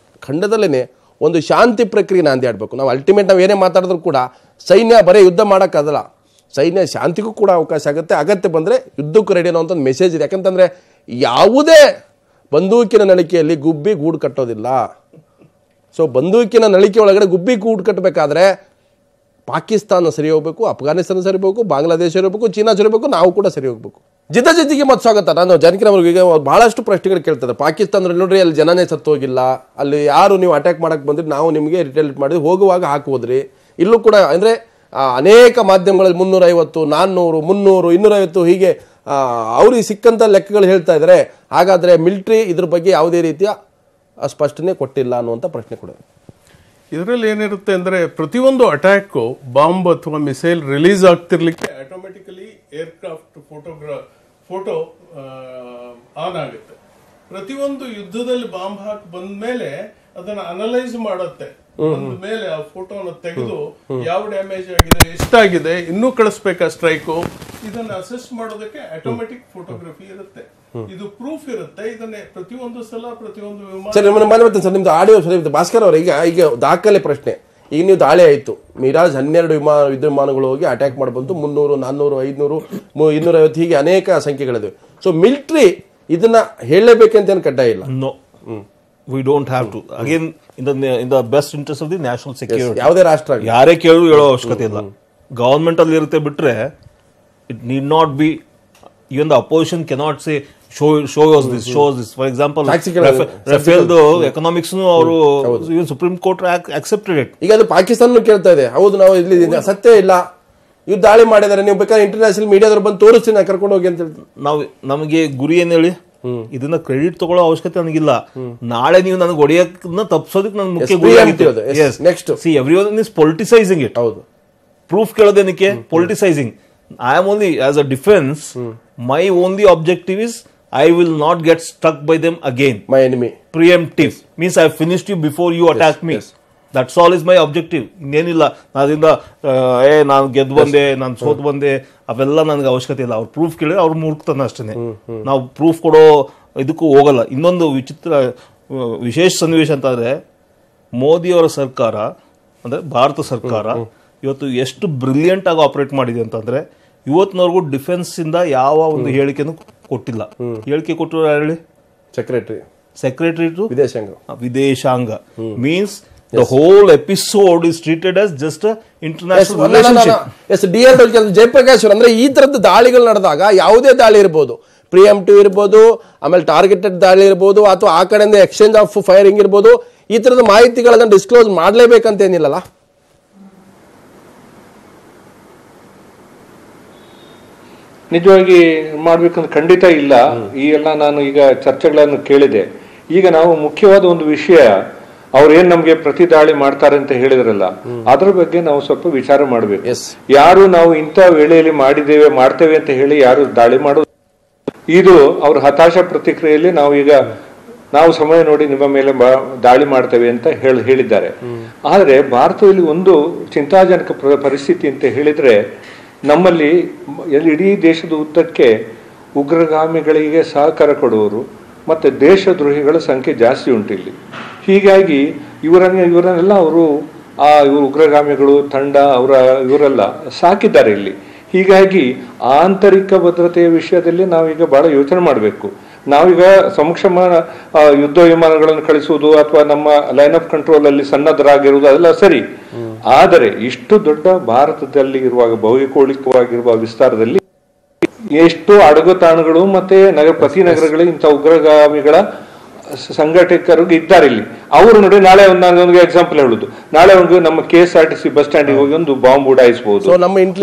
ಖಂಡದಲ್ಲೇನೆ ಒಂದು ಶಾಂತಿ ಪ್ರಕ್ರಿಯೆ ನಾಂದಿ ಆಡಬೇಕು. ನಾವು ಅಲ್ಟಿಮೇಟ್ ನಾವು ಏನೇ ಮಾತಾಡಿದ್ರು ಕೂಡ ಸೈನ್ಯ ಬರೀ ಯುದ್ಧ ಮಾಡೋಕ್ಕಾಗಲ್ಲ, ಸೈನ್ಯ ಶಾಂತಿಗೂ ಕೂಡ ಅವಕಾಶ ಆಗುತ್ತೆ, ಅಗತ್ಯ ಬಂದರೆ ಯುದ್ಧಕ್ಕೂ ರೆಡಿ ಅನ್ನೋ ಒಂದು ಮೆಸೇಜ್ ಇದೆ. ಯಾಕಂತಂದರೆ ಯಾವುದೇ ಬಂದೂಕಿನ ನಳಿಕೆಯಲ್ಲಿ ಗುಬ್ಬಿ ಗೂಡು ಕಟ್ಟೋದಿಲ್ಲ. ಸೊ ಬಂದೂಕಿನ ನಳಿಕೆ ಒಳಗಡೆ ಗುಬ್ಬಿ ಗೂಡು ಕಟ್ಟಬೇಕಾದ್ರೆ ಪಾಕಿಸ್ತಾನ ಸರಿ ಹೋಗಬೇಕು, ಅಫ್ಘಾನಿಸ್ತಾನ ಸರಿ ಹೋಗಬೇಕು, ಬಾಂಗ್ಲಾದೇಶ ಸರಿ ಹೋಗಬೇಕು, ಚೀನಾ ಸರಿ ಹೋಗಬೇಕು, ನಾವು ಕೂಡ ಸರಿ ಹೋಗಬೇಕು. ಜೊತೆಗೆ ಮತ್ತೆ ಸ್ವಾಗತ. ನಾನು ಜಾನಕಿರವ್ರಿಗೆ ಬಹಳಷ್ಟು ಪ್ರಶ್ನೆಗಳು ಕೇಳ್ತಾರೆ. ಪಾಕಿಸ್ತಾನದಲ್ಲಿ ನೋಡ್ರಿ, ಅಲ್ಲಿ ಜನನೇ ಸತ್ತು ಹೋಗಿಲ್ಲ, ಅಲ್ಲಿ ಯಾರು ನೀವು ಅಟ್ಯಾಕ್ ಮಾಡಕ್ಕೆ ಬಂದ್ರಿ, ನಾವು ನಿಮಗೆ ರಿಟೇಲಿಟ್ ಮಾಡಿದ್ವಿ, ಹೋಗುವಾಗ ಹಾಕುವುದ್ರಿ. ಇಲ್ಲೂ ಕೂಡ ಅಂದರೆ ಅನೇಕ ಮಾಧ್ಯಮಗಳಲ್ಲಿ 350, 400, 300, 250 ಹೀಗೆ ಅವ್ರಿಗೆ ಸಿಕ್ಕಂಥ ಲೆಕ್ಕಗಳು ಹೇಳ್ತಾ ಇದ್ದಾರೆ. ಹಾಗಾದರೆ ಮಿಲಿಟ್ರಿ ಇದ್ರ ಬಗ್ಗೆ ಯಾವುದೇ ರೀತಿಯ ಸ್ಪಷ್ಟನೆ ಕೊಟ್ಟಿಲ್ಲ ಅನ್ನುವಂಥ ಪ್ರಶ್ನೆ ಕೂಡ ಇದರಲ್ಲಿ ಏನಿರುತ್ತೆ ಅಂದರೆ, ಪ್ರತಿಯೊಂದು ಅಟ್ಯಾಕು ಬಾಂಬ್ ಅಥವಾ ಮಿಸೈಲ್ ರಿಲೀಸ್ ಆಗ್ತಿರ್ಲಿಕ್ಕೆ ಆಟೋಮೆಟಿಕಲಿ ಏರ್ಕ್ರಾಫ್ಟ್ ಫೋಟೋ ಆನ್ ಆಗುತ್ತೆ. ಪ್ರತಿಯೊಂದು ಯುದ್ಧದಲ್ಲಿ ಬಾಂಬ್ ಹಾಕಿ ಬಂದ ಮೇಲೆ ಅದನ್ನ ಅನಲೈಸ್ ಮಾಡುತ್ತೆ. ಬಂದ ಮೇಲೆ ಆ ಫೋಟೋನ ತೆಗೆದು ಯಾವ ಡ್ಯಾಮೇಜ್ ಆಗಿದೆ, ಎಷ್ಟಾಗಿದೆ, ಇನ್ನೂ ಕಳಿಸ್ಬೇಕಾ ಸ್ಟ್ರೈಕು, ಇದನ್ನ ಅಸೆಸ್ ಮಾಡೋದಕ್ಕೆ ಆಟೋಮೆಟಿಕ್ ಫೋಟೋಗ್ರಫಿ ಇರುತ್ತೆ. ಇದು ಪ್ರೂಫ್ ಇರುತ್ತೆ. ಇದನ್ನೇ ಪ್ರತಿಯೊಂದು ಸಲ ಪ್ರತಿಯೊಂದು ಸರ್ ನಿಮ್ದು ಆಡಿಯೋ ಭಾಸ್ಕರ್ ಅವ್ರ ಈಗ ದಾಖಲೆ ಪ್ರಶ್ನೆ. ಈಗ ನೀವು ದಾಳಿ ಆಯಿತು, ಮಿರಾಜ್ 12 ಯುದ್ಧ ವಿಮಾನಗಳು ಹೋಗಿ ಅಟ್ಯಾಕ್ ಮಾಡಿ ಬಂತು, 300, 400, 500, 250 ಹೀಗೆ ಅನೇಕ ಸಂಖ್ಯೆಗಳಿವೆ. ಸೊ ಮಿಲಿಟ್ರಿ ಇದನ್ನ ಹೇಳಲೇಬೇಕಂತ ಏನು ಕಡ್ಡಾಯ ಇಲ್ಲ. We don't have to. Again, in the best interest of the national security. ಯಾವುದೇ ರಾಷ್ಟ್ರ ಯಾರೇ ಕೇಳು ಹೇಳೋ ಅವಶ್ಯಕತೆ ಇಲ್ಲ. ಗವರ್ಮೆಂಟ್ ಅಲ್ಲಿ ಇರುತ್ತೆ ಬಿಟ್ರೆ it need not be, even the opposition cannot say show us this. For example, Rafael economics ಅವರು even Supreme Court accepted it. ಈಗ ಅದು ಪಾಕಿಸ್ತಾನ ಕೇಳ್ತಾ ಇದೆ, ಹೌದು ನಾವು ಇಲ್ಲಿ ಸತ್ಯ ಇಲ್ಲ, ಇವ್ರು ದಾಳಿ ಮಾಡಿದ್ದಾರೆ, ನೀವು ಬೇಕಾದ್ರೆ ಇಂಟರ್ನ್ಯಾಷನಲ್ ಮೀಡಿಯಾದವ್ರು ಬಂದು ತೋರಿಸ್ತೀನಿ, ಕರ್ಕೊಂಡು ಹೋಗಿ ಅಂತ ಹೇಳ್ತೀವಿ. ನಮಗೆ ಗುರಿ ಏನ್ ಹೇಳಿ, ಇದನ್ನ ಕ್ರೆಡಿಟ್ ತಗೊಳ್ಳೋ ಅವಶ್ಯಕತೆ ನನಗಿಲ್ಲ. ನಾಳೆ ನೀವು ನನಗೆ ಹೊಡೆಯನ್ನ ತಪ್ಪಿಸೋದಕ್ಕೆ ನನ್ನ ಮುಖ್ಯ ಗುರಿ next see everyone is politicising it. ಹೌದು, ಪ್ರೂಫ್ ಕೇಳೋದೇನಕ್ಕೆ? Politicising. I am only, as a defense, my only objective is I will not get struck by them again. My enemy. Preemptive. Means I have finished you before you attack me. Yes. That's all is my objective. ಇನ್ನೇನಿಲ್ಲ. ಅದರಿಂದ ನಾನು ಗೆದ್ದು ಬಂದೆ, ನಾನು ಸೋತ್ ಬಂದೆ, ಅವೆಲ್ಲ ನನಗೆ ಅವಶ್ಯಕತೆ ಇಲ್ಲ. ಅವ್ರು ಪ್ರೂಫ್ ಕೇಳಿದ್ರೆ ಅವ್ರು ಮೂರ್ಖತನ ಅಷ್ಟೇ. ನಾವು ಪ್ರೂಫ್ ಕೊಡೋ ಇದಕ್ಕೂ ಹೋಗಲ್ಲ. ಇನ್ನೊಂದು ವಿಶೇಷ ಸನ್ನಿವೇಶ ಅಂತಂದ್ರೆ, ಮೋದಿಯವರ ಸರ್ಕಾರ ಅಂದ್ರೆ ಭಾರತ ಸರ್ಕಾರ ಇವತ್ತು ಎಷ್ಟು ಬ್ರಿಲಿಯಂಟ್ ಆಗಿ ಆಪರೇಟ್ ಮಾಡಿದೆ ಅಂತಂದ್ರೆ, ಇವತ್ತಿನವರೆಗೂ ಡಿಫೆನ್ಸ್ ಇಂದ ಯಾವ ಒಂದು ಹೇಳಿಕೆನೂ ಕೊಟ್ಟಿಲ್ಲ. ಹೇಳಿಕೆ ಕೊಟ್ಟರು ಹೇಳಿ, ಸೆಕ್ರೆಟರಿ ಟು ವಿದೇಶಾಂಗ. Means the whole episode is treated as just a international relationship. Yes, Jayaprakash ಅಂದ್ರೆ ಈ ತರದ ದಾಳಿಗಳು ನಡೆದಾಗ ಯಾವುದೇ ದಾಳಿ ಇರಬಹುದು, ಪ್ರಿಯಂಪ್ಟಿವ್ ಇರಬಹುದು, ಆಮೇಲೆ ಟಾರ್ಗೆಟೆಡ್ ದಾಳಿ ಇರಬಹುದು, ಅಥವಾ ಆ ಕಡೆಯಿಂದ ಎಕ್ಸ್ಚೇಂಜ್ ಆಫ್ ಫೈರಿಂಗ್ ಇರಬಹುದು, ಈ ತರದ ಮಾಹಿತಿಗಳನ್ನ ಡಿಸ್ಕ್ಲೋಸ್ ಮಾಡಲೇಬೇಕಂತ ಏನಿಲ್ಲಲ್ಲ. ನಿಜವಾಗಿ ಮಾಡ್ಬೇಕಂತ ಖಂಡಿತ ಇಲ್ಲ. ಈ ಎಲ್ಲ ನಾನು ಈಗ ಚರ್ಚೆಗಳನ್ನು ಕೇಳಿದೆ. ಈಗ ನಾವು ಮುಖ್ಯವಾದ ಒಂದು ವಿಷಯ, ಅವ್ರೇನ್ ನಮ್ಗೆ ಪ್ರತಿ ದಾಳಿ ಮಾಡ್ತಾರೆ ಅಂತ ಹೇಳಿದ್ರಲ್ಲ, ಅದ್ರ ಬಗ್ಗೆ ನಾವು ಸ್ವಲ್ಪ ವಿಚಾರ ಮಾಡ್ಬೇಕು. ಯಾರು ನಾವು ಇಂಥ ವೇಳೆಯಲ್ಲಿ ಮಾಡ್ತೇವೆ ಅಂತ ಹೇಳಿ ಯಾರು ದಾಳಿ ಮಾಡೋದು, ಇದು ಅವ್ರ ಹತಾಶ ಪ್ರತಿಕ್ರಿಯೆಯಲ್ಲಿ ನಾವು ಸಮಯ ನೋಡಿ ನಿಮ್ಮ ಮೇಲೆ ದಾಳಿ ಮಾಡ್ತೇವೆ ಅಂತ ಹೇಳಿದ್ದಾರೆ. ಆದ್ರೆ ಭಾರತದಲ್ಲಿ ಒಂದು ಚಿಂತಾಜನಕ ಪರಿಸ್ಥಿತಿ ಅಂತ ಹೇಳಿದ್ರೆ, ನಮ್ಮಲ್ಲಿ ಇಡೀ ದೇಶದ ಉದ್ದಕ್ಕೆ ಉಗ್ರಗಾಮಿಗಳಿಗೆ ಸಹಕಾರ ಕೊಡುವವರು ಮತ್ತೆ ದೇಶದ್ರೋಹಿಗಳ ಸಂಖ್ಯೆ ಜಾಸ್ತಿ ಉಂಟು ಇಲ್ಲಿ. ಹೀಗಾಗಿ ಇವರನ್ನೆಲ್ಲ ಅವರು ಇವರು ಉಗ್ರಗಾಮಿಗಳು ತಂಡ ಇವರೆಲ್ಲ ಸಾಕಿದ್ದಾರೆ ಇಲ್ಲಿ. ಹೀಗಾಗಿ ಆಂತರಿಕ ಭದ್ರತೆಯ ವಿಷಯದಲ್ಲಿ ನಾವೀಗ ಬಹಳ ಯೋಚನೆ ಮಾಡಬೇಕು. ನಾವೀಗ ಸಕ್ಷಮ ಯುದ್ಧ ವಿಮಾನಗಳನ್ನು ಕಳಿಸುವುದು ಅಥವಾ ನಮ್ಮ ಲೈನ್ ಆಫ್ ಕಂಟ್ರೋಲ್ ಅಲ್ಲಿ ಸನ್ನದ್ಧರಾಗಿರುವುದು ಅದೆಲ್ಲ ಸರಿ. ಆದರೆ ಇಷ್ಟು ದೊಡ್ಡ ಭಾರತದಲ್ಲಿ ಇರುವಾಗ ಭೌಗೋಳಿಕವಾಗಿರುವ ವಿಸ್ತಾರದಲ್ಲಿ ಎಷ್ಟು ಅಡಗುತಾಣಗಳು ಮತ್ತೆ ಪ್ರತಿ ನಗರಗಳು ಇಂಥ ಉಗ್ರಗಾಮಿಗಳ ಸಂಘಟಕರು ಇದ್ದಾರೆ ಇಲ್ಲಿ. ಅವರು ನೋಡಿ, ನಾಳೆ ಒಂದು ಎಕ್ಸಾಂಪಲ್ ಹೇಳುದು, ನಾಳೆ ಒಂದು ನಮ್ಮ KSRTC ಬಸ್ ಸ್ಟ್ಯಾಂಡಿಗೆ ಹೋಗಿ ಒಂದು ಬಾಂಬ್ ಉಡಾಯಿಸಬಹುದು,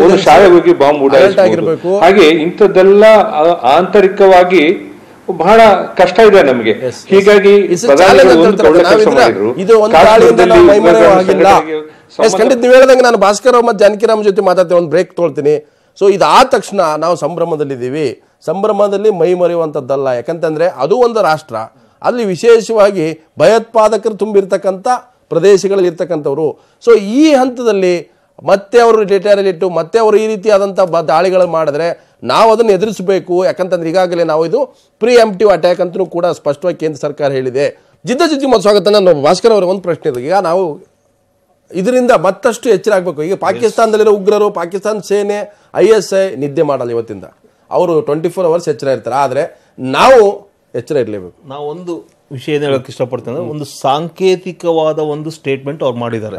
ಒಂದು ಶಾಲೆಗೆ ಹೋಗಿ ಬಾಂಬ್ ಉಡಾಯಿಸಬಹುದು. ಹಾಗೆ ಇಂಥದ್ದೆಲ್ಲ ಆಂತರಿಕವಾಗಿ ಬಹಳ ಕಷ್ಟ ಇದೆ ನಮಗೆ. ಹೀಗಾಗಿ ಖಂಡಿತ ನೀವು ಹೇಳ್ದಂಗೆ ನಾನು ಭಾಸ್ಕರ್ ಮತ್ತು ಜಾನಕಿರಾಮ್ ಜೊತೆ ಮಾತಾಡ್ತೇವೆ, ಒಂದು ಬ್ರೇಕ್ ತೊಳ್ತೀನಿ. ಸೊ ಇದಾದ ತಕ್ಷಣ ನಾವು ಸಂಭ್ರಮದಲ್ಲಿದ್ದೀವಿ. ಸಂಭ್ರಮದಲ್ಲಿ ಮೈ ಮರೆಯುವಂಥದ್ದಲ್ಲ. ಯಾಕಂತಂದ್ರೆ ಅದು ಒಂದು ರಾಷ್ಟ್ರ, ಅಲ್ಲಿ ವಿಶೇಷವಾಗಿ ಭಯೋತ್ಪಾದಕರು ತುಂಬಿರ್ತಕ್ಕಂಥ ಪ್ರದೇಶಗಳಲ್ಲಿ ಇರ್ತಕ್ಕಂಥವ್ರು. ಸೊ ಈ ಹಂತದಲ್ಲಿ ಮತ್ತೆ ಅವರು ರಿಟೈರ್ಡ್ ಮತ್ತೆ ಅವರು ಈ ರೀತಿಯಾದಂಥ ದಾಳಿಗಳು ಮಾಡಿದ್ರೆ ನಾವು ಅದನ್ನು ಎದುರಿಸಬೇಕು. ಯಾಕಂತಂದ್ರೆ ಈಗಾಗಲೇ ನಾವು ಇದು ಪ್ರಿಎಂಪ್ಟಿವ್ ಅಟ್ಯಾಕ್ ಅಂತಲೂ ಕೂಡ ಸ್ಪಷ್ಟವಾಗಿ ಕೇಂದ್ರ ಸರ್ಕಾರ ಹೇಳಿದೆ. ಜಿದ್ದ ಮತ್ತು ಸ್ವಾಗತ. ನಾನು ಭಾಸ್ಕರ್ ಅವರ ಒಂದು ಪ್ರಶ್ನೆ ಇದೆ. ಈಗ ನಾವು ಇದರಿಂದ ಮತ್ತಷ್ಟು ಎಚ್ಚರ ಆಗಬೇಕು. ಈಗ ಪಾಕಿಸ್ತಾನದಲ್ಲಿರೋ ಉಗ್ರರು, ಪಾಕಿಸ್ತಾನ ಸೇನೆ, ISI ನಿದ್ದೆ ಮಾಡಲ್ಲ ಇವತ್ತಿಂದ. ಅವರು 24 hours ಎಚ್ಚರ ಇರ್ತಾರೆ. ಆದರೆ ನಾವು ಎಚ್ಚರ ಇರಲೇಬೇಕು. ನಾವು ಒಂದು ವಿಷಯ ಏನು ಹೇಳಕ್ಕೆ ಇಷ್ಟಪಡ್ತೇನೆ, ಒಂದು ಸಾಂಕೇತಿಕವಾದ ಒಂದು ಸ್ಟೇಟ್ಮೆಂಟ್ ಅವ್ರು ಮಾಡಿದ್ದಾರೆ.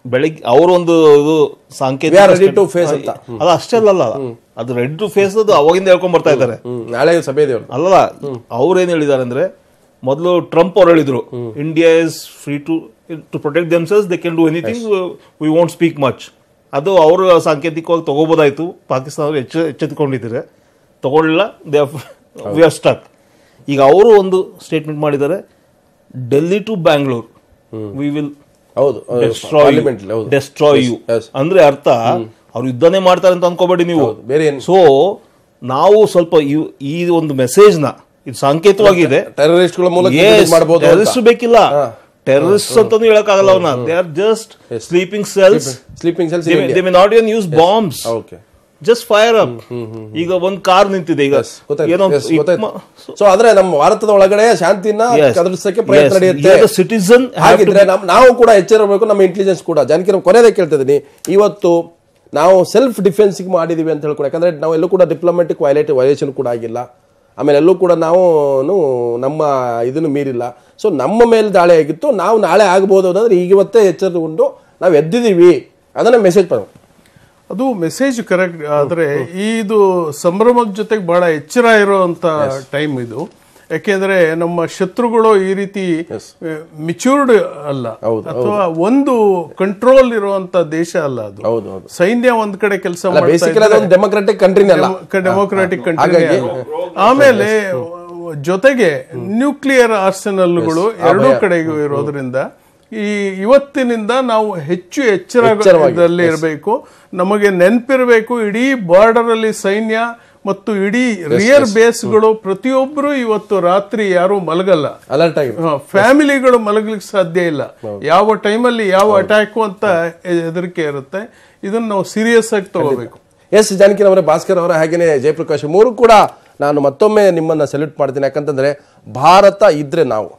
ಬೆಳಿಗ್ಗೆ ಅವರೊಂದು ಇದು ಸಾಂಕೇತಿಕ ಅದು ಅಷ್ಟೇ ಅಲ್ಲ, ಅದು ರೆಡಿ ಟು ಫೇಸ್ ಅದು ಅವಾಗಿಂದ ಹೇಳ್ಕೊಂಡ್ ಬರ್ತಾ ಇದ್ದಾರೆ. ನಾಳೆ ಸಭೆ ಅಲ್ಲ, ಅವ್ರೇನ್ ಹೇಳಿದ್ದಾರೆ ಅಂದ್ರೆ, ಮೊದಲು ಟ್ರಂಪ್ ಅವ್ರು ಹೇಳಿದ್ರು India is free to protect themselves, they can do anything, we won't speak much. ಅದು ಅವರು ಸಾಂಕೇತಿಕವಾಗಿ ತಗೋಬೋದಾಯ್ತು. ಪಾಕಿಸ್ತಾನ ಎಚ್ಚೆತ್ತುಕೊಂಡಿದ್ದಾರೆ, ತಗೊಳ್ಳಿಲ್ಲ, ವಿ ಆರ್ ಸ್ಟಕ್. ಈಗ ಅವರು ಒಂದು ಸ್ಟೇಟ್ಮೆಂಟ್ ಮಾಡಿದ್ದಾರೆ, Delhi to Bangalore we will destroy you. ಅಂದ್ರೆ ಅರ್ಥ ಅವ್ರು ಯುದ್ಧನೇ ಮಾಡ್ತಾರೆ ಅಂತ ಅನ್ಕೋಬೇಡಿ ನೀವು. ಸೊ ನಾವು ಸ್ವಲ್ಪ ಈ ಒಂದು ಮೆಸೇಜ್ ನ, ಇದು ಸಾಂಕೇತಿಕವಾಗಿದೆ. ಟೆರರಿಸ್ಟ್ ಬೇಕಿಲ್ಲ, ಟೆರರಿಸ್ಟ್ ಅಂತಾನು ಹೇಳಕ್ಕಾಗಲ್ಲ ಅವನ್ನ. They are just sleeping cells. They may not even use bombs, just fire up. ಈಗ ಒಂದು ಕಾರ್ ನಿಂತಿದೆ, ಈಗ ಸೊ ಆದ್ರೆ ನಮ್ಮ ಭಾರತದ ಒಳಗಡೆ ಶಾಂತಿನ ಕದಲಿಸಕ್ಕೆ ಪ್ರಯತ್ನ ನಡೆಯುತ್ತೆ. ಸಿಟಿಸನ್ ಹಾಗಿದ್ರೆ ನಾವು ಕೂಡ ಎಚ್ಚರಬೇಕು, ನಮ್ಮ ಇಂಟೆಲಿಜೆನ್ಸ್ ಕೂಡ. ಜಾನಕಿರಾಮ್, ಕೊನೆಯದೇ ಕೇಳ್ತಿದ್ದೀನಿ, ಇವತ್ತು ನಾವು ಸೆಲ್ಫ್ ಡಿಫೆನ್ಸ್ ಮಾಡಿದೀವಿ ಅಂತ ಹೇಳ್ಕೊಡ. ಯಾಕಂದ್ರೆ ನಾವು ಎಲ್ಲೂ ಕೂಡ ಡಿಪ್ಲೊಮ್ಯಾಟಿಕ್ ವೈಲೇಷನ್ ಕೂಡ ಆಗಿಲ್ಲ. ಆಮೇಲೆ ಎಲ್ಲೂ ಕೂಡ ನಾವು ನಮ್ಮ ಇದನ್ನು ಮೀರಿಲ್ಲ. ಸೊ ನಮ್ಮ ಮೇಲೆ ದಾಳಿ ಆಗಿತ್ತು, ನಾವು ನಾಳೆ ಆಗ್ಬೋದು ಅನ್ನೋದ್ರೆ ಈಗ ಇವತ್ತೇ ಎಚ್ಚರಗೊಂಡು ನಾವು ಎದ್ದಿದ್ದೀವಿ, ಅದನ್ನ ಮೆಸೇಜ್ ಮಾಡೋಣ. ಅದು ಮೆಸೇಜ್ ಕರೆಕ್ಟ್. ಆದರೆ ಇದು ಸಂಭ್ರಮದ ಜೊತೆಗೆ ಬಹಳ ಎಚ್ಚರ ಇರುವಂತ ಟೈಮ್ ಇದು. ಯಾಕೆಂದ್ರೆ ನಮ್ಮ ಶತ್ರುಗಳು ಈ ರೀತಿ ಮೆಚೂರ್ಡ್ ಅಲ್ಲ, ಅಥವಾ ಒಂದು ಕಂಟ್ರೋಲ್ ಇರುವಂತ ದೇಶ ಅಲ್ಲ. ಅದು ಸೈನ್ಯ ಒಂದ್ ಕಡೆ ಕೆಲಸ ಡೆಮೊಕ್ರಾಟಿಕ್ ಕಂಟ್ರಿ. ಆಮೇಲೆ ಜೊತೆಗೆ ನ್ಯೂಕ್ಲಿಯರ್ ಆರ್ಸೆನಲ್ಗಳು ಎರಡೂ ಕಡೆಗೂ ಇರೋದ್ರಿಂದ ಇವತ್ತಿನಿಂದ ನಾವು ಹೆಚ್ಚು ಎಚ್ಚರದಲ್ಲಿ ಇರಬೇಕು. ನಮಗೆ ನೆನಪಿರಬೇಕು, ಇಡೀ ಬಾರ್ಡರ್ ಅಲ್ಲಿ ಸೈನ್ಯ ಮತ್ತು ಇಡೀ ರಿಯರ್ ಬೇಸ್ಗಳು ಪ್ರತಿಯೊಬ್ಬರು ಇವತ್ತು ರಾತ್ರಿ ಯಾರು ಮಲಗಲ್ಲ, ಅಲರ್ಟ್ ಆಗಿ, ಫ್ಯಾಮಿಲಿಗಳು ಮಲಗಲಿಕ್ಕೆ ಸಾಧ್ಯ ಇಲ್ಲ. ಯಾವ ಟೈಮಲ್ಲಿ ಯಾವ ಅಟ್ಯಾಕ್ ಅಂತ ಹೆದರಿಕೆ ಇರುತ್ತೆ. ಇದನ್ನ ನಾವು ಸೀರಿಯಸ್ ಆಗಿ ತಗೋಬೇಕು. ಎಸ್ ಜಾನಕಿರಾಮ್ ಅವರೇ, ಭಾಸ್ಕರ್ ಅವರ, ಹಾಗೇನೆ ಜಯಪ್ರಕಾಶ್, ಮೂರು ಕೂಡ ನಾನು ಮತ್ತೊಮ್ಮೆ ನಿಮ್ಮನ್ನ ಸೆಲ್ಯೂಟ್ ಮಾಡ್ತೀನಿ. ಯಾಕಂತಂದ್ರೆ ಭಾರತ ಇದ್ರೆ ನಾವು,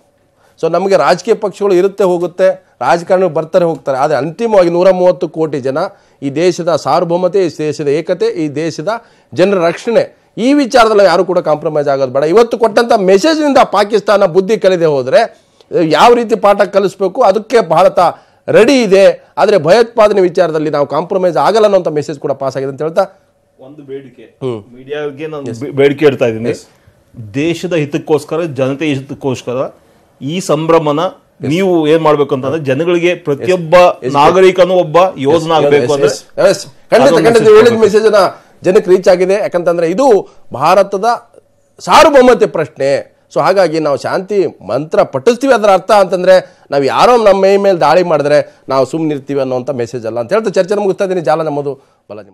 ಸೊ ನಮಗೆ ರಾಜಕೀಯ ಪಕ್ಷಗಳು ಇರುತ್ತೆ ಹೋಗುತ್ತೆ, ರಾಜಕಾರಣ ಬರ್ತಾರೆ ಹೋಗ್ತಾರೆ, ಆದರೆ ಅಂತಿಮವಾಗಿ 130 ಕೋಟಿ ಜನ, ಈ ದೇಶದ ಸಾರ್ವಭೌಮತೆ, ಈ ದೇಶದ ಏಕತೆ, ಈ ದೇಶದ ಜನರ ರಕ್ಷಣೆ, ಈ ವಿಚಾರದಲ್ಲಿ ಯಾರು ಕೂಡ ಕಾಂಪ್ರಮೈಸ್ ಆಗೋದು ಬೇಡ. ಇವತ್ತು ಕೊಟ್ಟಂತ ಮೆಸೇಜ್ನಿಂದ ಪಾಕಿಸ್ತಾನ ಬುದ್ಧಿ ಕಲಿದೆ ಹೋದರೆ ಯಾವ ರೀತಿ ಪಾಠ ಕಲಿಸ್ಬೇಕು ಅದಕ್ಕೆ ಭಾರತ ರೆಡಿ ಇದೆ. ಆದರೆ ಭಯೋತ್ಪಾದನೆ ವಿಚಾರದಲ್ಲಿ ನಾವು ಕಾಂಪ್ರಮೈಸ್ ಆಗಲ್ಲ ಅನ್ನೋಂಥ ಮೆಸೇಜ್ ಕೂಡ ಪಾಸ್ ಆಗಿದೆ ಅಂತ ಹೇಳ್ತಾ ಒಂದು ಬೇಡಿಕೆ ಮೀಡಿಯಾಗೆ ನಾನು ಬೇಡಿಕೆ ಇಡ್ತಾ ಇದ್ದೀನಿ. ದೇಶದ ಹಿತಕ್ಕೋಸ್ಕರ, ಜನತೆ ಹಿತಕ್ಕೋಸ್ಕರ ಈ ಸಂಭ್ರಮನ ನೀವು ಏನ್ ಮಾಡ್ಬೇಕು ಅಂತಂದ್ರೆ, ಜನಗಳಿಗೆ ಪ್ರತಿಯೊಬ್ಬ ನಾಗರಿಕನು ಒಬ್ಬ ಯೋಧನ ಆಗಬೇಕು ಅಂದ್ರೆ ಖಂಡಿತ ಹೇಳಿದ ಮೆಸೇಜ್ ಜನಕ್ಕೆ ರೀಚ್ ಆಗಿದೆ. ಯಾಕಂತಂದ್ರೆ ಇದು ಭಾರತದ ಸಾರ್ವಭೌಮತೆ ಪ್ರಶ್ನೆ. ಸೊ ಹಾಗಾಗಿ ನಾವು ಶಾಂತಿ ಮಂತ್ರ ಪಠಿಸ್ತೀವಿ. ಅದರ ಅರ್ಥ ಅಂತಂದ್ರೆ ನಾವು ಯಾರೋ ನಮ್ಮ ಮೈ ಮೇಲೆ ದಾಳಿ ಮಾಡಿದ್ರೆ ನಾವು ಸುಮ್ಮನಿರ್ತೀವಿ ಅನ್ನೋಂಥ ಮೆಸೇಜ್ ಅಲ್ಲ ಅಂತ ಹೇಳ್ತಾ ಚರ್ಚೆ ಮುಗಿಸ್ತಾ ಇದ್ದೀನಿ. ಜಾಲ ನಮ್ಮದು, ಬಲ ನಿಮ್ಮ.